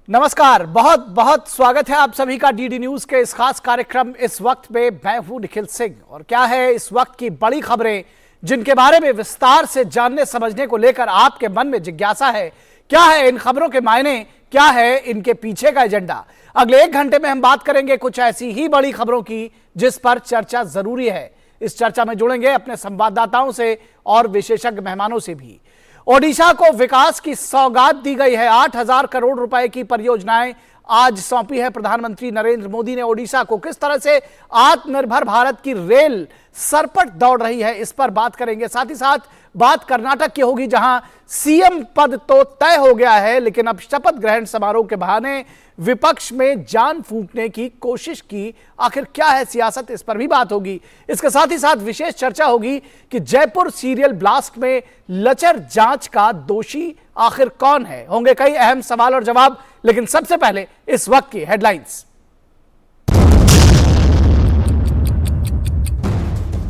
नमस्कार, बहुत बहुत स्वागत है आप सभी का डीडी न्यूज के इस खास कार्यक्रम इस वक्त में। मैं हूं निखिल सिंह और क्या है इस वक्त की बड़ी खबरें जिनके बारे में विस्तार से जानने समझने को लेकर आपके मन में जिज्ञासा है। क्या है इन खबरों के मायने, क्या है इनके पीछे का एजेंडा। अगले 1 घंटे में हम बात करेंगे कुछ ऐसी ही बड़ी खबरों की जिस पर चर्चा जरूरी है। इस चर्चा में जुड़ेंगे अपने संवाददाताओं से और विशेषज्ञ मेहमानों से भी। ओडिशा को विकास की सौगात दी गई है। 8,000 करोड़ रुपए की परियोजनाएं आज सौंपी है प्रधानमंत्री नरेंद्र मोदी ने ओडिशा को। किस तरह से आत्मनिर्भर भारत की रेल सरपट दौड़ रही है, इस पर बात करेंगे। साथ ही साथ बात कर्नाटक की होगी, जहां सीएम पद तो तय हो गया है, लेकिन अब शपथ ग्रहण समारोह के बहाने विपक्ष में जान फूंकने की कोशिश की। आखिर क्या है सियासत, इस पर भी बात होगी। इसके साथ ही साथ विशेष चर्चा होगी कि जयपुर सीरियल ब्लास्ट में लचर जांच का दोषी आखिर कौन है। होंगे कई अहम सवाल और जवाब, लेकिन सबसे पहले इस वक्त की हेडलाइंस।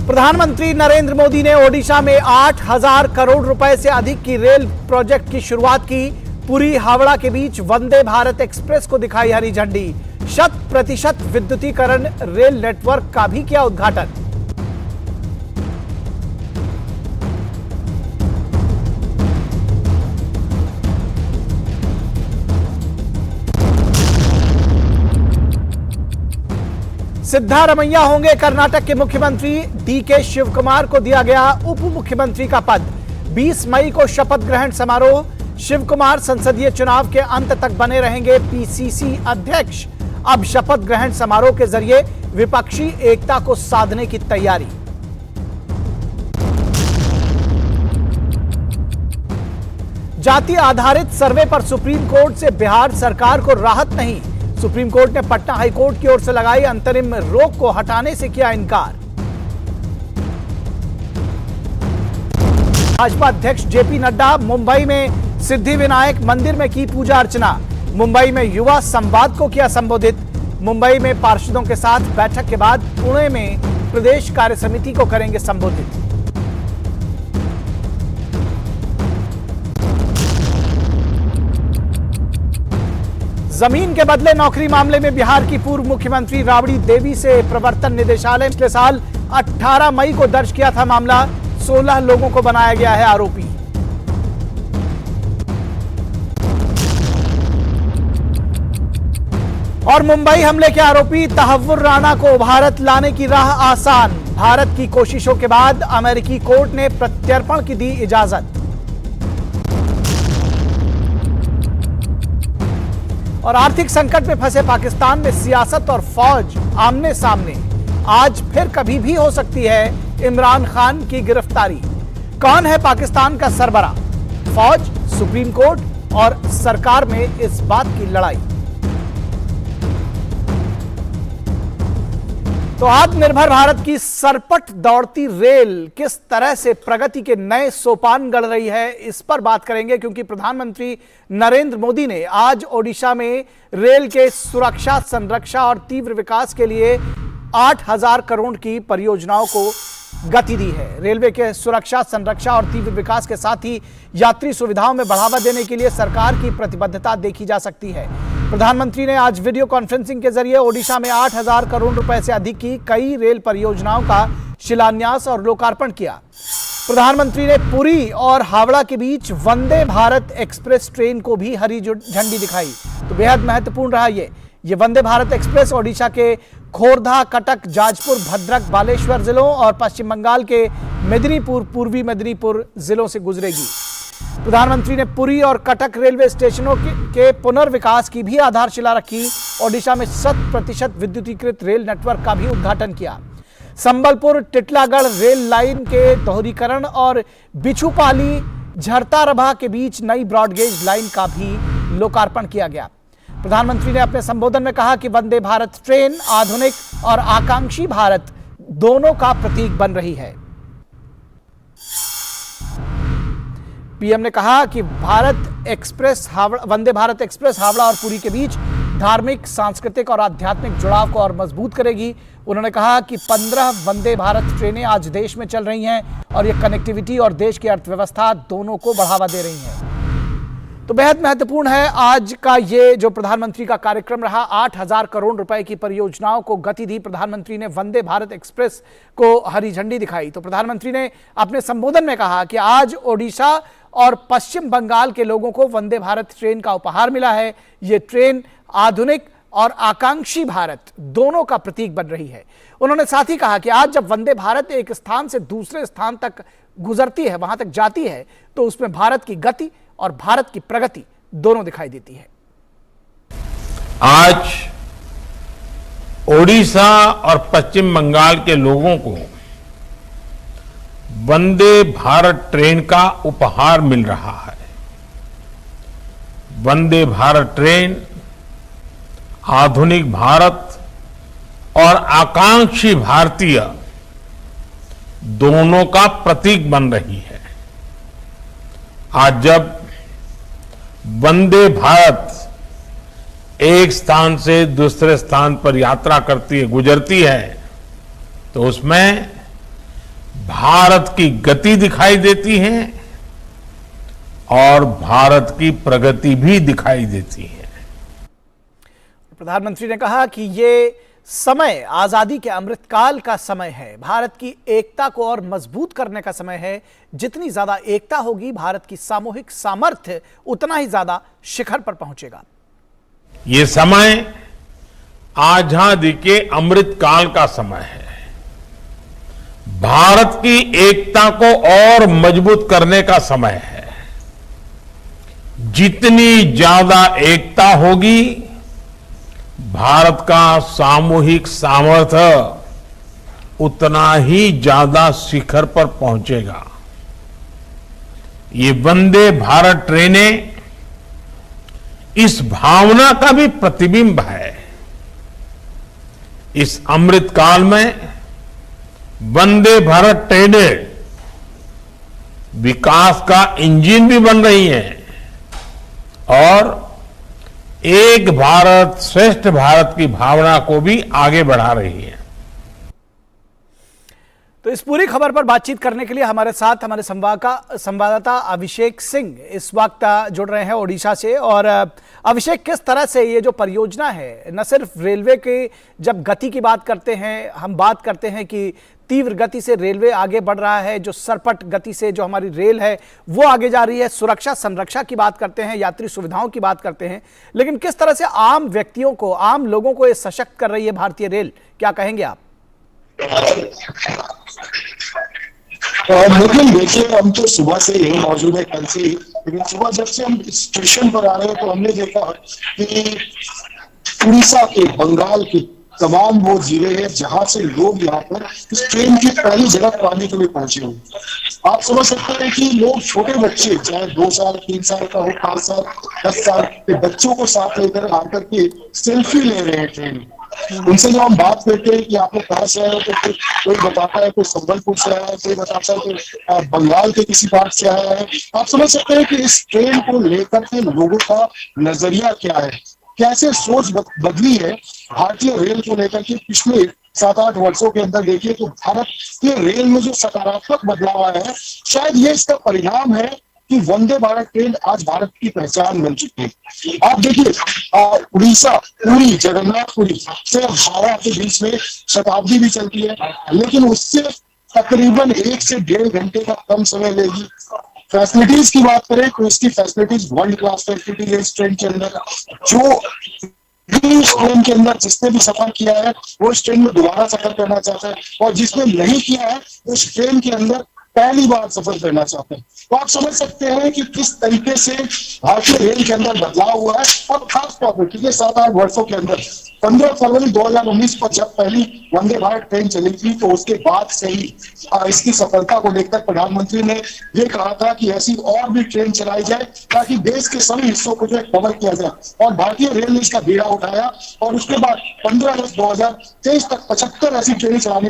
प्रधानमंत्री नरेंद्र मोदी ने ओडिशा में 8,000 करोड़ रुपए से अधिक की रेल प्रोजेक्ट की शुरुआत की। पुरी हावड़ा के बीच वंदे भारत एक्सप्रेस को दिखाई हरी झंडी। 100% विद्युतीकरण रेल नेटवर्क का भी किया उद्घाटन। सिद्धारमैया होंगे कर्नाटक के मुख्यमंत्री। डीके शिवकुमार को दिया गया उप मुख्यमंत्री का पद। 20 मई को शपथ ग्रहण समारोह। शिवकुमार संसदीय चुनाव के अंत तक बने रहेंगे पीसीसी अध्यक्ष। अब शपथ ग्रहण समारोह के जरिए विपक्षी एकता को साधने की तैयारी। जाति आधारित सर्वे पर सुप्रीम कोर्ट से बिहार सरकार को राहत नहीं। सुप्रीम कोर्ट ने पटना हाईकोर्ट की ओर से लगाई अंतरिम रोक को हटाने से किया इनकार। भाजपा अध्यक्ष जेपी नड्डा मुंबई में सिद्धिविनायक मंदिर में की पूजा अर्चना। मुंबई में युवा संवाद को किया संबोधित। मुंबई में पार्षदों के साथ बैठक के बाद पुणे में प्रदेश कार्य समिति को करेंगे संबोधित। जमीन के बदले नौकरी मामले में बिहार की पूर्व मुख्यमंत्री राबड़ी देवी से प्रवर्तन निदेशालय पिछले साल 18 मई को दर्ज किया था मामला। 16 लोगों को बनाया गया है आरोपी। और मुंबई हमले के आरोपी तहव्वुर राणा को भारत लाने की राह आसान। भारत की कोशिशों के बाद अमेरिकी कोर्ट ने प्रत्यर्पण की दी इजाजत। और आर्थिक संकट में फंसे पाकिस्तान में सियासत और फौज आमने सामने। आज फिर कभी भी हो सकती है इमरान खान की गिरफ्तारी। कौन है पाकिस्तान का सरबराह? फौज, सुप्रीम कोर्ट और सरकार में इस बात की लड़ाई। तो आत्मनिर्भर भारत की सरपट दौड़ती रेल किस तरह से प्रगति के नए सोपान गढ़ रही है, इस पर बात करेंगे, क्योंकि प्रधानमंत्री नरेंद्र मोदी ने आज ओडिशा में रेल के सुरक्षा, संरक्षा और तीव्र विकास के लिए 8,000 करोड़ की परियोजनाओं को गति दी है। रेलवे के सुरक्षा, संरक्षा और तीव्र विकास के साथ ही यात्री सुविधाओं में बढ़ावा देने के लिए सरकार की प्रतिबद्धता देखी जा सकती है। प्रधानमंत्री ने आज वीडियो कॉन्फ्रेंसिंग के जरिए ओडिशा में 8,000 करोड़ रुपए से अधिक की कई रेल परियोजनाओं का शिलान्यास और लोकार्पण किया। प्रधानमंत्री ने पुरी और हावड़ा के बीच वंदे भारत एक्सप्रेस ट्रेन को भी हरी झंडी दिखाई। तो बेहद महत्वपूर्ण रहा ये वंदे भारत एक्सप्रेस ओडिशा के खोरधा, कटक, जाजपुर, भद्रक, बालेश्वर जिलों और पश्चिम बंगाल के मेदिनीपुर, पूर्वी मेदिनीपुर जिलों से गुजरेगी। प्रधानमंत्री ने पुरी और कटक रेलवे स्टेशनों के पुनर्विकास की भी आधारशिला रखी। ओडिशा में 100% विद्युतीकृत रेल नेटवर्क का भी उद्घाटन किया। संबलपुर टिटलागढ़ रेल लाइन के दोहरीकरण और बिछुपाली झरतारभा के बीच नई ब्रॉडगेज लाइन का भी लोकार्पण किया गया। प्रधानमंत्री ने अपने संबोधन में कहा कि वंदे भारत ट्रेन आधुनिक और आकांक्षी भारत दोनों का प्रतीक बन रही है। पीएम ने कहा कि वंदे भारत एक्सप्रेस हावड़ा और पुरी के बीच धार्मिक, सांस्कृतिक और आध्यात्मिक जुड़ाव को और मजबूत करेगी। उन्होंने कहा कि 15 वंदे भारत ट्रेनें आज देश में चल रही हैं और ये कनेक्टिविटी और देश की अर्थव्यवस्था दोनों को बढ़ावा दे रही हैं। तो बेहद महत्वपूर्ण है आज का ये जो प्रधानमंत्री का कार्यक्रम रहा। 8,000 करोड़ रुपए की परियोजनाओं को गति दी प्रधानमंत्री ने। वंदे भारत एक्सप्रेस को हरी झंडी दिखाई। तो प्रधानमंत्री ने अपने संबोधन में कहा कि आज ओडिशा और पश्चिम बंगाल के लोगों को वंदे भारत ट्रेन का उपहार मिला है। ये ट्रेन आधुनिक और आकांक्षी भारत दोनों का प्रतीक बन रही है। उन्होंने साथ ही कहा कि आज जब वंदे भारत एक स्थान से दूसरे स्थान तक गुजरती है, वहां तक जाती है, तो उसमें भारत की गति और भारत की प्रगति दोनों दिखाई देती है। आज ओडिशा और पश्चिम बंगाल के लोगों को वंदे भारत ट्रेन का उपहार मिल रहा है। वंदे भारत ट्रेन आधुनिक भारत और आकांक्षी भारतीय दोनों का प्रतीक बन रही है। आज जब वंदे भारत एक स्थान से दूसरे स्थान पर यात्रा करती है, गुजरती है, तो उसमें भारत की गति दिखाई देती है और भारत की प्रगति भी दिखाई देती है। प्रधानमंत्री ने कहा कि ये समय आजादी के अमृतकाल का समय है। भारत की एकता को और मजबूत करने का समय है। जितनी ज्यादा एकता होगी, भारत की सामूहिक सामर्थ्य उतना ही ज्यादा शिखर पर पहुंचेगा। ये समय आजादी के अमृतकाल का समय है। भारत की एकता को और मजबूत करने का समय है। जितनी ज्यादा एकता होगी, भारत का सामूहिक सामर्थ्य उतना ही ज्यादा शिखर पर पहुंचेगा। ये वंदे भारत ट्रेनें इस भावना का भी प्रतिबिंब है। इस अमृत काल में वंदे भारत ट्रेनें विकास का इंजन भी बन रही हैं और एक भारत श्रेष्ठ भारत की भावना को भी आगे बढ़ा रही है। तो इस पूरी खबर पर बातचीत करने के लिए हमारे साथ हमारे संवाददाता अभिषेक सिंह इस वक्त जुड़ रहे हैं ओडिशा से। और अभिषेक, किस तरह से ये जो परियोजना है, न सिर्फ रेलवे के जब गति की बात करते हैं, हम बात करते हैं कि तीव्र गति से रेलवे आगे बढ़ रहा है, जो सरपट गति से जो हमारी रेल है वो आगे जा रही है, सुरक्षा संरक्षा की बात करते हैं, यात्री सुविधाओं की बात करते हैं, लेकिन किस तरह से आम व्यक्तियों को, आम लोगों को ये सशक्त कर रही है भारतीय रेल, क्या कहेंगे आप? लेकिन देखिए, हम तो सुबह से यही मौजूद है, कल से ही। लेकिन सुबह जब से हम स्टेशन पर आ रहे हैं तो हमने देखा कि उड़ीसा के, बंगाल के तमाम वो जिले हैं जहां से लोग यहाँ पर इस ट्रेन की पहली जगह पर आने के लिए पहुंचे हुए। आप समझ सकते हैं कि लोग, छोटे बच्चे, चाहे 2 साल 3 साल का हो, 5 साल 10 साल के बच्चों को साथ लेकर आकर के सेल्फी ले रहे हैं ट्रेन में। उनसे जब हम बात करते हैं कि आप लोग कहाँ से आए हो, तो कोई बताता है कोई संबलपुर से आया है, कोई बताता है कि बंगाल के किसी पार्ट से आया है। आप समझ सकते हैं कि इस ट्रेन को लेकर के लोगों का नजरिया क्या है, कैसे सोच बदली है भारतीय रेल को लेकर के पिछले 7-8 वर्षों के अंदर। देखिए तो भारत के रेल में जो सकारात्मक बदलाव आया है, शायद ये इसका परिणाम है कि वंदे भारत ट्रेन आज भारत की पहचान बन चुकी है। आप देखिए, उड़ीसा, पुरी, जगन्नाथपुरी से हावड़ा के बीच में शताब्दी भी चलती है, लेकिन उससे तकरीबन 1 से 1.5 घंटे का कम समय लेगी। फैसिलिटीज की बात करें तो इसकी फैसिलिटीज वर्ल्ड क्लास फैसिलिटीज है इस ट्रेन के अंदर। जो इस ट्रेन के अंदर जिसने भी सफर किया है वो इस ट्रेन में दोबारा सफर करना चाहता है, और जिसने नहीं किया है उस ट्रेन के अंदर पहली बार सफर करना चाहते हैं। तो आप समझ सकते हैं कि किस तरीके से भारतीय रेल के अंदर बदलाव हुआ है। और खास तौर पर पिछले 7-8 वर्षों के अंदर 15 फरवरी 2019 को जब पहली वंदे भारत ट्रेन चली थी, तो उसके बाद से ही इसकी सफलता को लेकर प्रधानमंत्री ने ये कहा था कि ऐसी और भी ट्रेन चलाई जाए ताकि देश के सभी हिस्सों को जो है कवर किया जाए। और भारतीय रेल ने इसका बीड़ा उठाया और उसके बाद 15 अगस्त 2023 तक 75 ऐसी ट्रेनें चलाने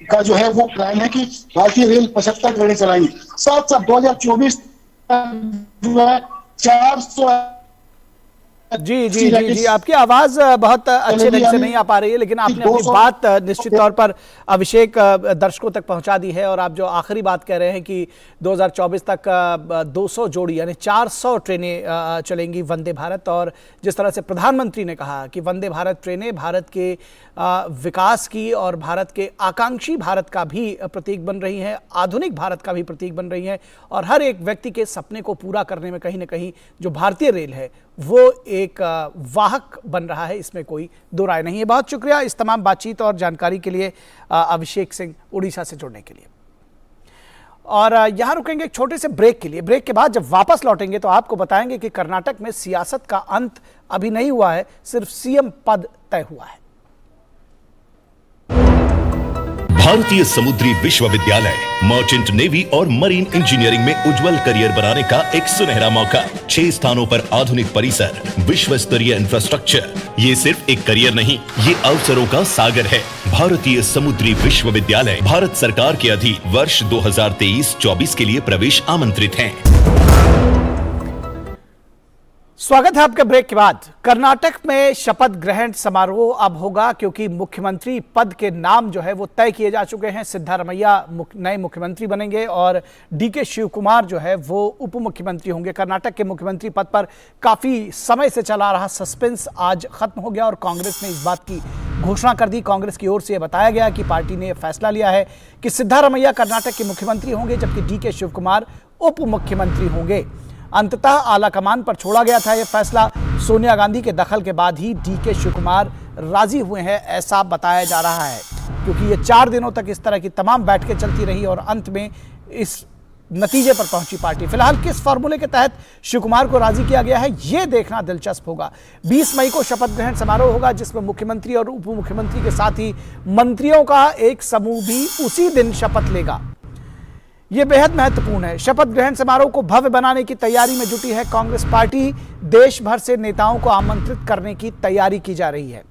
का जो है वो प्लान है कि भारतीय रेल 75 ट्रेनें चलाएंगी। साथ साथ 2024 जो है 400 जी जी जी जी, आपकी आवाज बहुत अच्छे ढंग से नहीं आ पा रही है, लेकिन आपने अपनी बात निश्चित तौर पर अभिषेक दर्शकों तक पहुंचा दी है। और आप जो आखिरी बात कह रहे हैं कि 2024 तक 200 जोड़ी यानी 400 ट्रेनें चलेंगी वंदे भारत, और जिस तरह से प्रधानमंत्री ने कहा कि वंदे भारत ट्रेनें भारत के विकास की और भारत के आकांक्षी भारत का भी प्रतीक बन रही हैं, आधुनिक भारत का भी प्रतीक बन रही हैं, और हर एक व्यक्ति के सपने को पूरा करने में कहीं ना कहीं जो भारतीय रेल है वो एक वाहक बन रहा है, इसमें कोई दो राय नहीं है। बहुत शुक्रिया इस तमाम बातचीत और जानकारी के लिए अभिषेक सिंह उड़ीसा से जुड़ने के लिए। और यहां रुकेंगे एक छोटे से ब्रेक के लिए। ब्रेक के बाद जब वापस लौटेंगे तो आपको बताएंगे कि कर्नाटक में सियासत का अंत अभी नहीं हुआ है, सिर्फ सीएम पद तय हुआ है। भारतीय समुद्री विश्वविद्यालय मर्चेंट नेवी और मरीन इंजीनियरिंग में उज्जवल करियर बनाने का एक सुनहरा मौका। 6 स्थानों पर आधुनिक परिसर, विश्व स्तरीय इंफ्रास्ट्रक्चर। ये सिर्फ एक करियर नहीं, ये अवसरों का सागर है। भारतीय समुद्री विश्वविद्यालय भारत सरकार के अधीन वर्ष 2023-24 के लिए प्रवेश आमंत्रित हैं। स्वागत है आपका ब्रेक के बाद। कर्नाटक में शपथ ग्रहण समारोह अब होगा, क्योंकि मुख्यमंत्री पद के नाम जो है वो तय किए जा चुके हैं। सिद्धारमैया नए मुख्यमंत्री बनेंगे और डीके शिव कुमार जो है वो उप मुख्यमंत्री होंगे। कर्नाटक के मुख्यमंत्री पद पर काफी समय से चला रहा सस्पेंस आज खत्म हो गया और कांग्रेस ने इस बात की घोषणा कर दी। कांग्रेस की ओर से यह बताया गया कि पार्टी ने फैसला लिया है कि सिद्धारमैया कर्नाटक के मुख्यमंत्री होंगे, जबकि डीके शिव कुमार उप मुख्यमंत्री होंगे। अंततः आलाकमान पर छोड़ा गया था यह फैसला। सोनिया गांधी के दखल के बाद ही डीके शिव कुमार राजी हुए हैं, ऐसा बताया जा रहा है, क्योंकि ये 4 दिनों तक इस तरह की तमाम बैठकें चलती रही और अंत में इस नतीजे पर पहुंची पार्टी। फिलहाल किस फॉर्मूले के तहत शिव कुमार को राजी किया गया है, यह देखना दिलचस्प होगा। 20 मई को शपथ ग्रहण समारोह होगा, जिसमें मुख्यमंत्री और उप मुख्यमंत्री के साथ ही मंत्रियों का एक समूह भी उसी दिन शपथ लेगा। यह बेहद महत्वपूर्ण है। शपथ ग्रहण समारोह को भव्य बनाने की तैयारी में जुटी है कांग्रेस पार्टी। देश भर से नेताओं को आमंत्रित करने की तैयारी की जा रही है।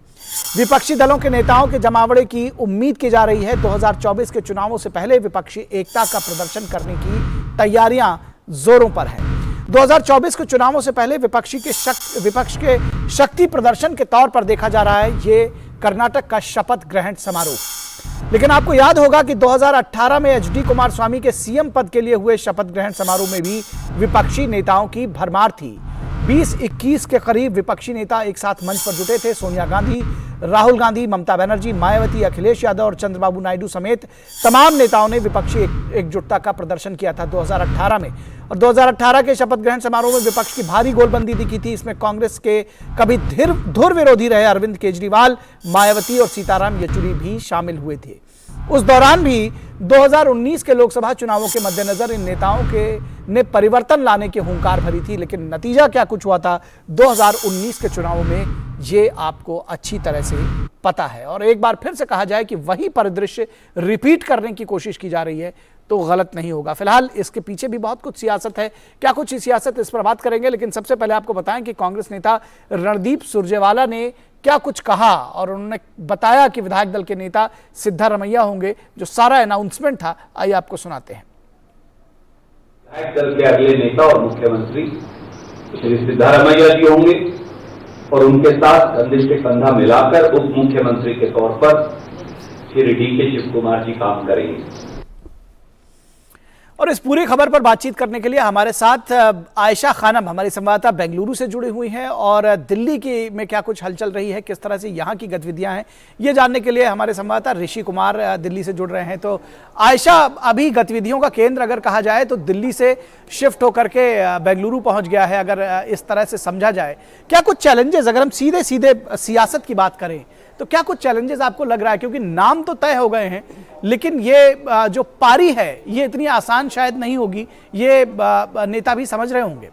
विपक्षी दलों के नेताओं के जमावड़े की उम्मीद की जा रही है। 2024 के चुनावों से पहले विपक्षी एकता का प्रदर्शन करने की तैयारियां जोरों पर है। 2024 के चुनावों से पहले विपक्ष के शक्ति प्रदर्शन के तौर पर देखा जा रहा है ये कर्नाटक का शपथ ग्रहण समारोह। लेकिन आपको याद होगा कि 2018 में एचडी कुमारस्वामी के सीएम पद के लिए हुए शपथ ग्रहण समारोह में भी विपक्षी नेताओं की भरमार थी। 20-21 के करीब विपक्षी नेता एक साथ मंच पर जुटे थे। सोनिया गांधी, राहुल गांधी, ममता बनर्जी, मायावती, अखिलेश यादव और चंद्रबाबू नायडू समेत तमाम नेताओं ने विपक्षी एकजुटता का प्रदर्शन किया था 2018 में। और 2018 के शपथ ग्रहण समारोह में विपक्ष की भारी गोलबंदी दिखी थी। इसमें कांग्रेस के कभी धुर विरोधी रहे अरविंद केजरीवाल, मायावती और सीताराम येचुरी भी शामिल हुए थे। उस दौरान भी 2019 के लोकसभा चुनावों के मद्देनजर इन नेताओं ने परिवर्तन लाने की हुंकार भरी थी, लेकिन नतीजा क्या कुछ हुआ था 2019 के चुनावों में, ये आपको अच्छी तरह से पता है। और एक बार फिर से कहा जाए कि वही परिदृश्य रिपीट करने की कोशिश की जा रही है तो गलत नहीं होगा। फिलहाल इसके पीछे भी बहुत कुछ सियासत है। क्या कुछ सियासत, इस पर बात करेंगे, लेकिन सबसे पहले आपको बताएं कि कांग्रेस नेता रणदीप सुरजेवाला ने क्या कुछ कहा। और उन्होंने बताया कि विधायक दल के नेता सिद्धारमैया होंगे। जो सारा अनाउंसमेंट था, आइए आपको सुनाते हैं। विधायक दल के अगले नेता और मुख्यमंत्री श्री सिद्धारमैया जी होंगे और उनके साथ कंधे से कंधा मिलाकर उप मुख्यमंत्री के तौर पर श्री डीके शिव कुमार जी काम करेंगे। और इस पूरी खबर पर बातचीत करने के लिए हमारे साथ आयशा खानम, हमारी संवाददाता, बेंगलुरु से जुड़ी हुई हैं और दिल्ली की में क्या कुछ हलचल रही है, किस तरह से यहाँ की गतिविधियां हैं, ये जानने के लिए हमारे संवाददाता ऋषि कुमार दिल्ली से जुड़ रहे हैं। तो आयशा, अभी गतिविधियों का केंद्र अगर कहा जाए तो दिल्ली से शिफ्ट होकर के बेंगलुरु पहुँच गया है, अगर इस तरह से समझा जाए। क्या कुछ चैलेंजेस, अगर हम सीधे सीधे सियासत की बात करें तो क्या कुछ चैलेंजेस आपको लग रहा है? क्योंकि नाम तो तय हो गए हैं, लेकिन ये जो पारी है ये इतनी आसान शायद नहीं होगी, ये नेता भी समझ रहे होंगे।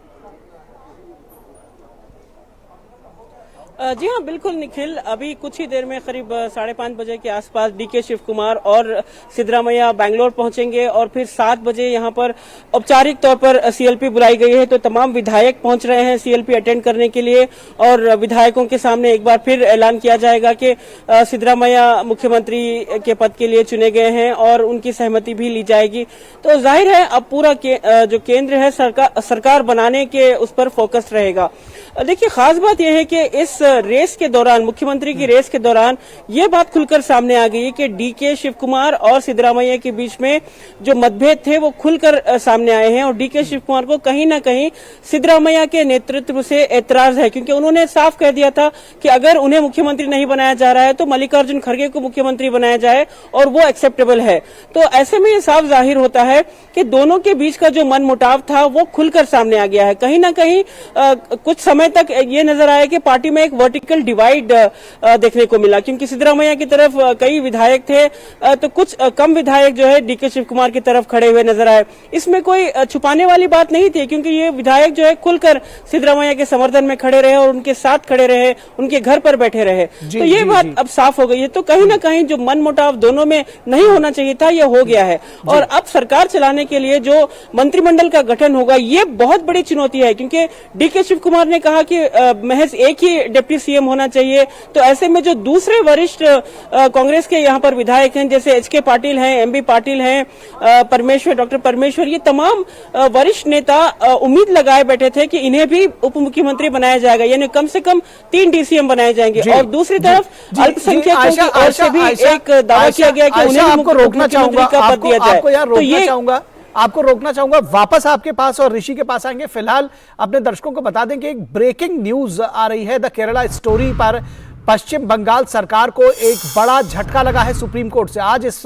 जी हाँ, बिल्कुल निखिल। अभी कुछ ही देर में करीब 5:30 बजे के आसपास डीके शिव कुमार और सिद्धरामैया बैंगलोर पहुंचेंगे और फिर 7 बजे यहां पर औपचारिक तौर पर सीएलपी बुलाई गई है। तो तमाम विधायक पहुंच रहे हैं सीएलपी अटेंड करने के लिए और विधायकों के सामने एक बार फिर ऐलान किया जाएगा कि सिद्धरामैया मुख्यमंत्री के पद के लिए चुने गए हैं और उनकी सहमति भी ली जाएगी। तो जाहिर है अब पूरा जो केंद्र है सरकार बनाने के उस पर फोकस रहेगा। देखिए, खास बात यह है कि इस रेस के दौरान, मुख्यमंत्री की रेस के दौरान ये बात खुलकर सामने आ गई है कि डीके शिव कुमार और सिद्धरामैया के बीच में जो मतभेद थे वो खुलकर सामने आए हैं और डीके शिव कुमार को कहीं ना कहीं सिद्धरामैया के नेतृत्व से एतराज है, क्योंकि उन्होंने साफ कह दिया था कि अगर उन्हें मुख्यमंत्री नहीं बनाया जा रहा है तो मल्लिकार्जुन खड़गे को मुख्यमंत्री बनाया जाए और वो एक्सेप्टेबल है। तो ऐसे में ये साफ जाहिर होता है कि दोनों के बीच का जो मनमुटाव था वो खुलकर सामने आ गया है। कहीं ना कहीं कुछ समय तक ये नजर आया कि पार्टी में एक वर्टिकल डिवाइड देखने को मिला, क्योंकि सिद्धरामैया की तरफ कई विधायक थे तो कुछ कम विधायक जो है डीके शिव कुमार की तरफ खड़े हुए नजर आए। इसमें कोई छुपाने वाली बात नहीं थी, क्योंकि ये विधायक जो है खुलकर सिद्धरामैया के समर्थन में खड़े रहे और उनके साथ खड़े रहे, उनके घर पर बैठे रहे। तो ये बात अब साफ हो गई है। तो कहीं ना कहीं जो मनमुटाव दोनों में नहीं होना चाहिए था ये हो गया है और अब सरकार चलाने के लिए जो मंत्रिमंडल का गठन होगा ये बहुत बड़ी चुनौती है, क्योंकि डीके शिव कुमार ने कहा कि महज एक ही डिप्टी सीएम होना चाहिए। तो ऐसे में जो दूसरे वरिष्ठ कांग्रेस के यहाँ पर विधायक हैं, जैसे एचके पाटिल हैं, एमबी पाटिल हैं, डॉक्टर परमेश्वर, ये तमाम वरिष्ठ नेता उम्मीद लगाए बैठे थे कि इन्हें भी उप मुख्यमंत्री बनाया जाएगा, यानी कम से कम 3 डीसीएम बनाए जाएंगे। और दूसरी तरफ अल्पसंख्यकों की ओर से भी एक दावा किया गया कि उन्हें मुख्यमंत्री का पद दिया जाए। तो ये आपको रोकना चाहूंगा, वापस आपके पास और ऋषि के पास आएंगे। फिलहाल अपने दर्शकों को बता दें कि एक ब्रेकिंग न्यूज आ रही है। द केरला स्टोरी पर पश्चिम बंगाल सरकार को एक बड़ा झटका लगा है सुप्रीम कोर्ट से। आज इस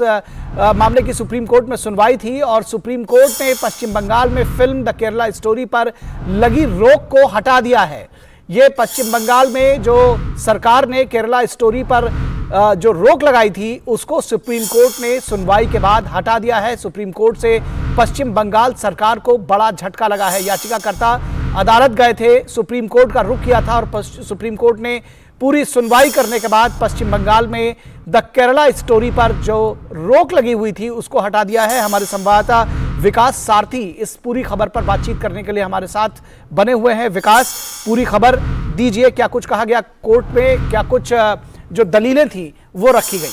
मामले की सुप्रीम कोर्ट में सुनवाई थी और सुप्रीम कोर्ट ने पश्चिम बंगाल में फिल्म द केरला स्टोरी पर लगी रोक को हटा दिया है। ये पश्चिम बंगाल में जो सरकार ने केरला स्टोरी पर जो रोक लगाई थी उसको सुप्रीम कोर्ट ने सुनवाई के बाद हटा दिया है। सुप्रीम कोर्ट से पश्चिम बंगाल सरकार को बड़ा झटका लगा है। याचिकाकर्ता अदालत गए थे, सुप्रीम कोर्ट का रुख किया था और सुप्रीम कोर्ट ने पूरी सुनवाई करने के बाद पश्चिम बंगाल में द केरला स्टोरी पर जो रोक लगी हुई थी उसको हटा दिया है। हमारे संवाददाता विकास सारथी इस पूरी खबर पर बातचीत करने के लिए हमारे साथ बने हुए हैं। विकास, पूरी खबर दीजिए, क्या कुछ कहा गया कोर्ट में, क्या कुछ जो दलीलें थी वो रखी गई?